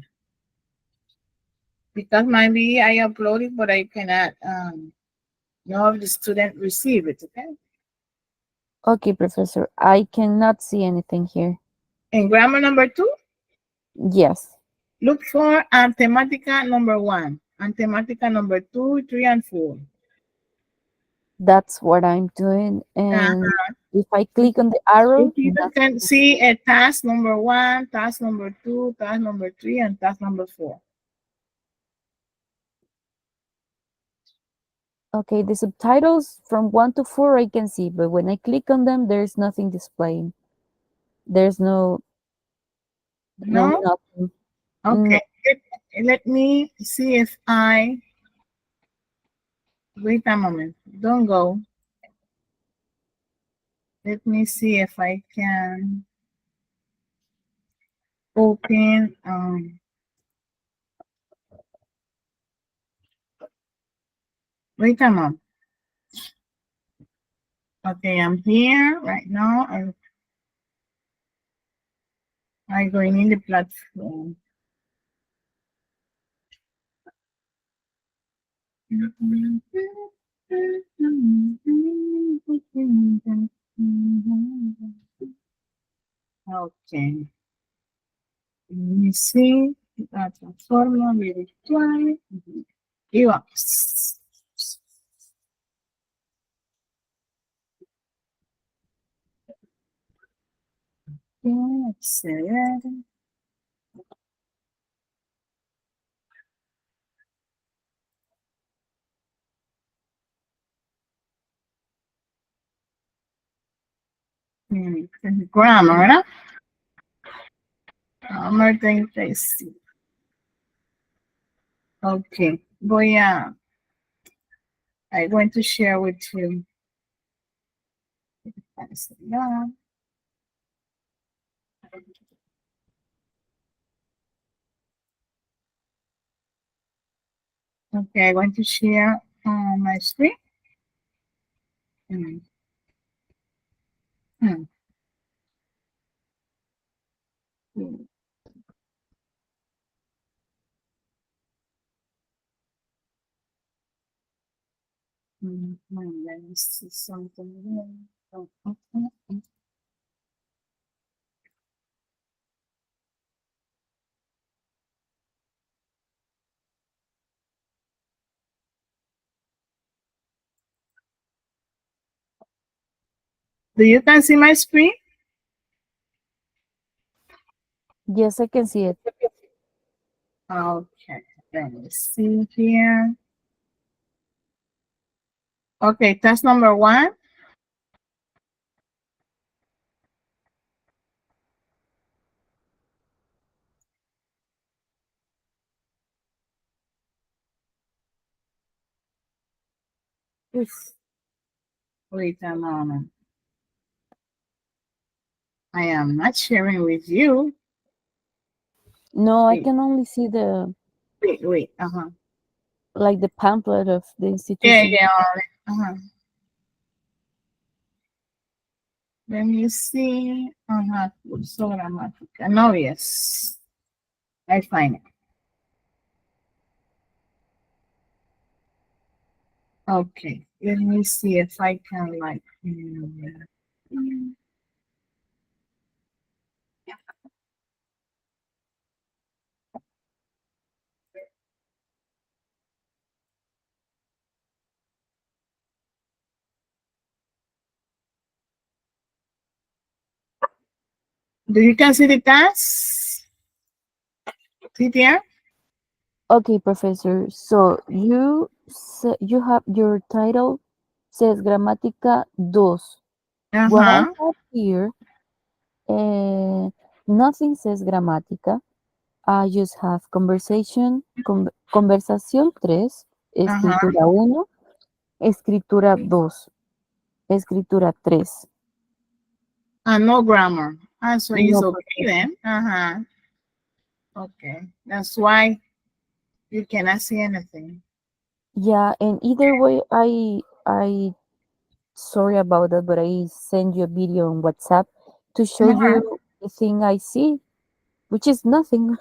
Because maybe I upload it, but I cannot know if the student receive it. Okay.
Okay, Professor, I cannot see anything here.
In grammar number two,
Yes,
look for Anthematica number one, Anthematica number two, three, and four.
that's what I'm doing.
Uh,
And If I click on the arrow,
If you can see a task number 1, task number 2, task number 3, and task number 4.
okay, the subtitles from 1 to 4 I can see, but when I click on them, there's nothing displaying. There's no
No?
nothing.
Okay. Let me see if I wait a moment. Don't go. Let me see if I can open wait a moment. Okay, I'm here right now. I'm going in the platform. Okay. Let me see. Plataforma virtual. Y vamos. Acceder. Grammar, ¿verdad? Grammar 35. Ok, I'm going to share with you. Okay, I'm going to share my screen. Mm. Mm. Mm. Let me see something here. Oh, okay. Do you can see my screen?
Yes, I can see it.
Okay, let me see here. Okay, task number 1. Oof. Wait a moment. I am not sharing with you.
No, I
Wait,
can only see the
wait. Uh-huh.
like the pamphlet of the
Yeah,
institution.
yeah. Uh-huh. Let me see. Uh-huh. So Gramatica. No, yes. I find it. Okay. Let me see if I can like. Do you can see the task? See there?
Okay, professor. So you have your title says Gramatica 2. What I
Uh-huh.
have here, nothing says Gramatica. I just have Conversación 3,
Uh-huh.
Escritura 1, Escritura 2, Escritura 3.
No grammar. So it's
No,
okay
professor.
then. Uh-huh. Okay. That's why you cannot see anything.
Yeah, and either way, I sorry about that, but I send you a video on WhatsApp to show
Uh-huh.
you the thing I see, which is nothing.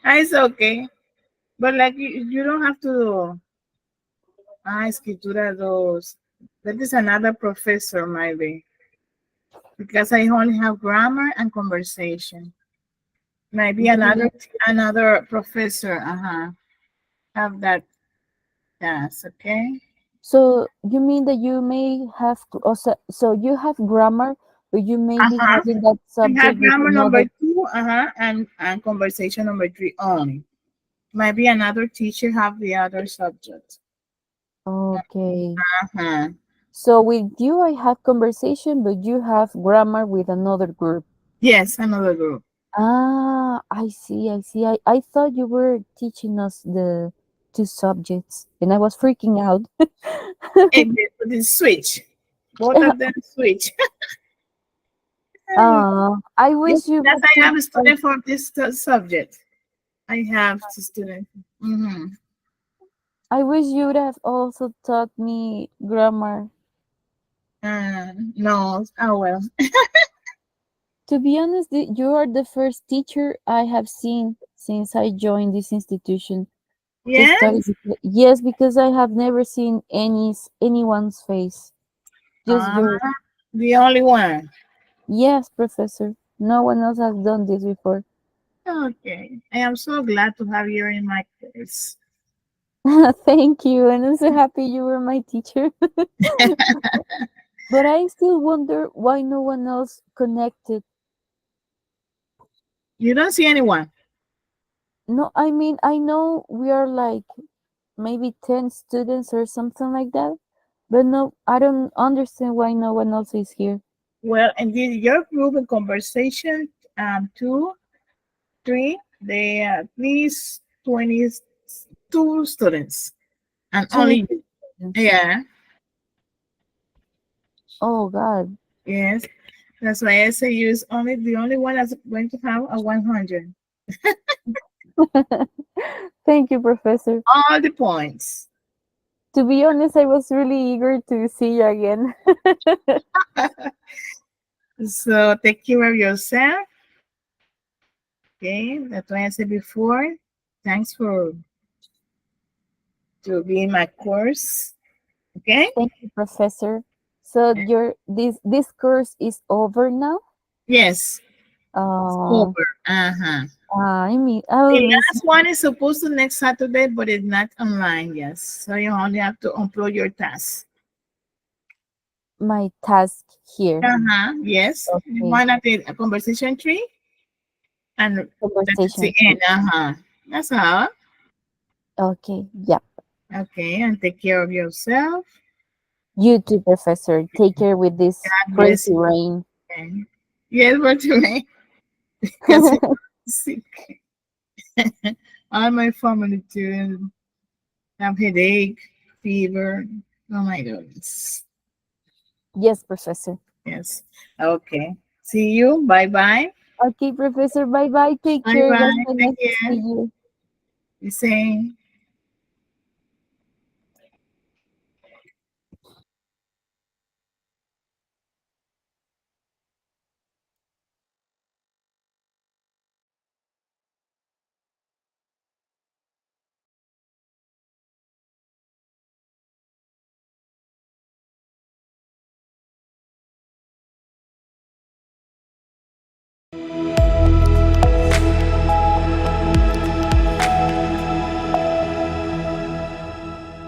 It's okay. But like you don't have to escritura dos. That is another professor maybe. Because I only have grammar and conversation. Maybe another professor have that task, okay?
So you mean that you may have, so you have grammar, but you may be
Uh-huh.
having that
I have
subject with
grammar number
another.
2, and conversation number 3 only. Maybe another teacher have the other subject.
Okay.
Uh-huh.
So with you, I have conversation, but you have grammar with another group.
Yes, another group.
Ah, I see, I see. I thought you were teaching us the two subjects, and I was freaking out.
And the switch. Both of them switch.
I wish
Yes,
you
that
would
I
teach
have a
us.
student for this subject. I have a student. Mm-hmm.
I wish you would have also taught me grammar.
No, oh well.
To be honest, you are the first teacher I have seen since I joined this institution to study.
Yes.
Yes, because I have never seen anyone's face. Just
Ah,
yours.
the only one.
Yes, professor. No one else has done this before.
Okay. I am so glad to have you in my class.
Thank you, and I'm so happy you were my teacher. But I still wonder why no one else connected.
You don't see anyone.
No, I mean, I know we are like maybe 10 students or something like that, but no, I don't understand why no one else is here.
Well, and your group in conversation, 2, 3, they at least 22 students. And
20
only you.
students.
Yeah.
Oh, God.
Yes. That's why I say you is only the only one that's going to have a 100.
Thank you, professor.
All the points.
To be honest, I was really eager to see you again.
So take care of yourself. Okay. That's why I said before. Thanks for to be in my course. Okay.
Thank you, professor. So this course is over now?
Yes.
Oh,
Over. Uh-huh.
I
The
will miss
last one is supposed to next Saturday, but it's not online. Yes. So you only have to upload your task.
my task here.
Uh-huh. Yes.
Okay,
One at the conversation tree, and that is the
conversation.
end. Uh-huh. That's all.
Okay, yeah.
Okay, and take care of yourself.
You too, professor. Take care with this
God bless
crazy rain.
you. Yes, but today, because I'm sick. All my family too have headache, fever. Oh my goodness.
Yes, professor.
Yes. Okay. See you. Bye bye.
Okay, professor. Bye bye. Take
Bye
care. It was
bye.
so
Take
nice to see
care.
you.
The same.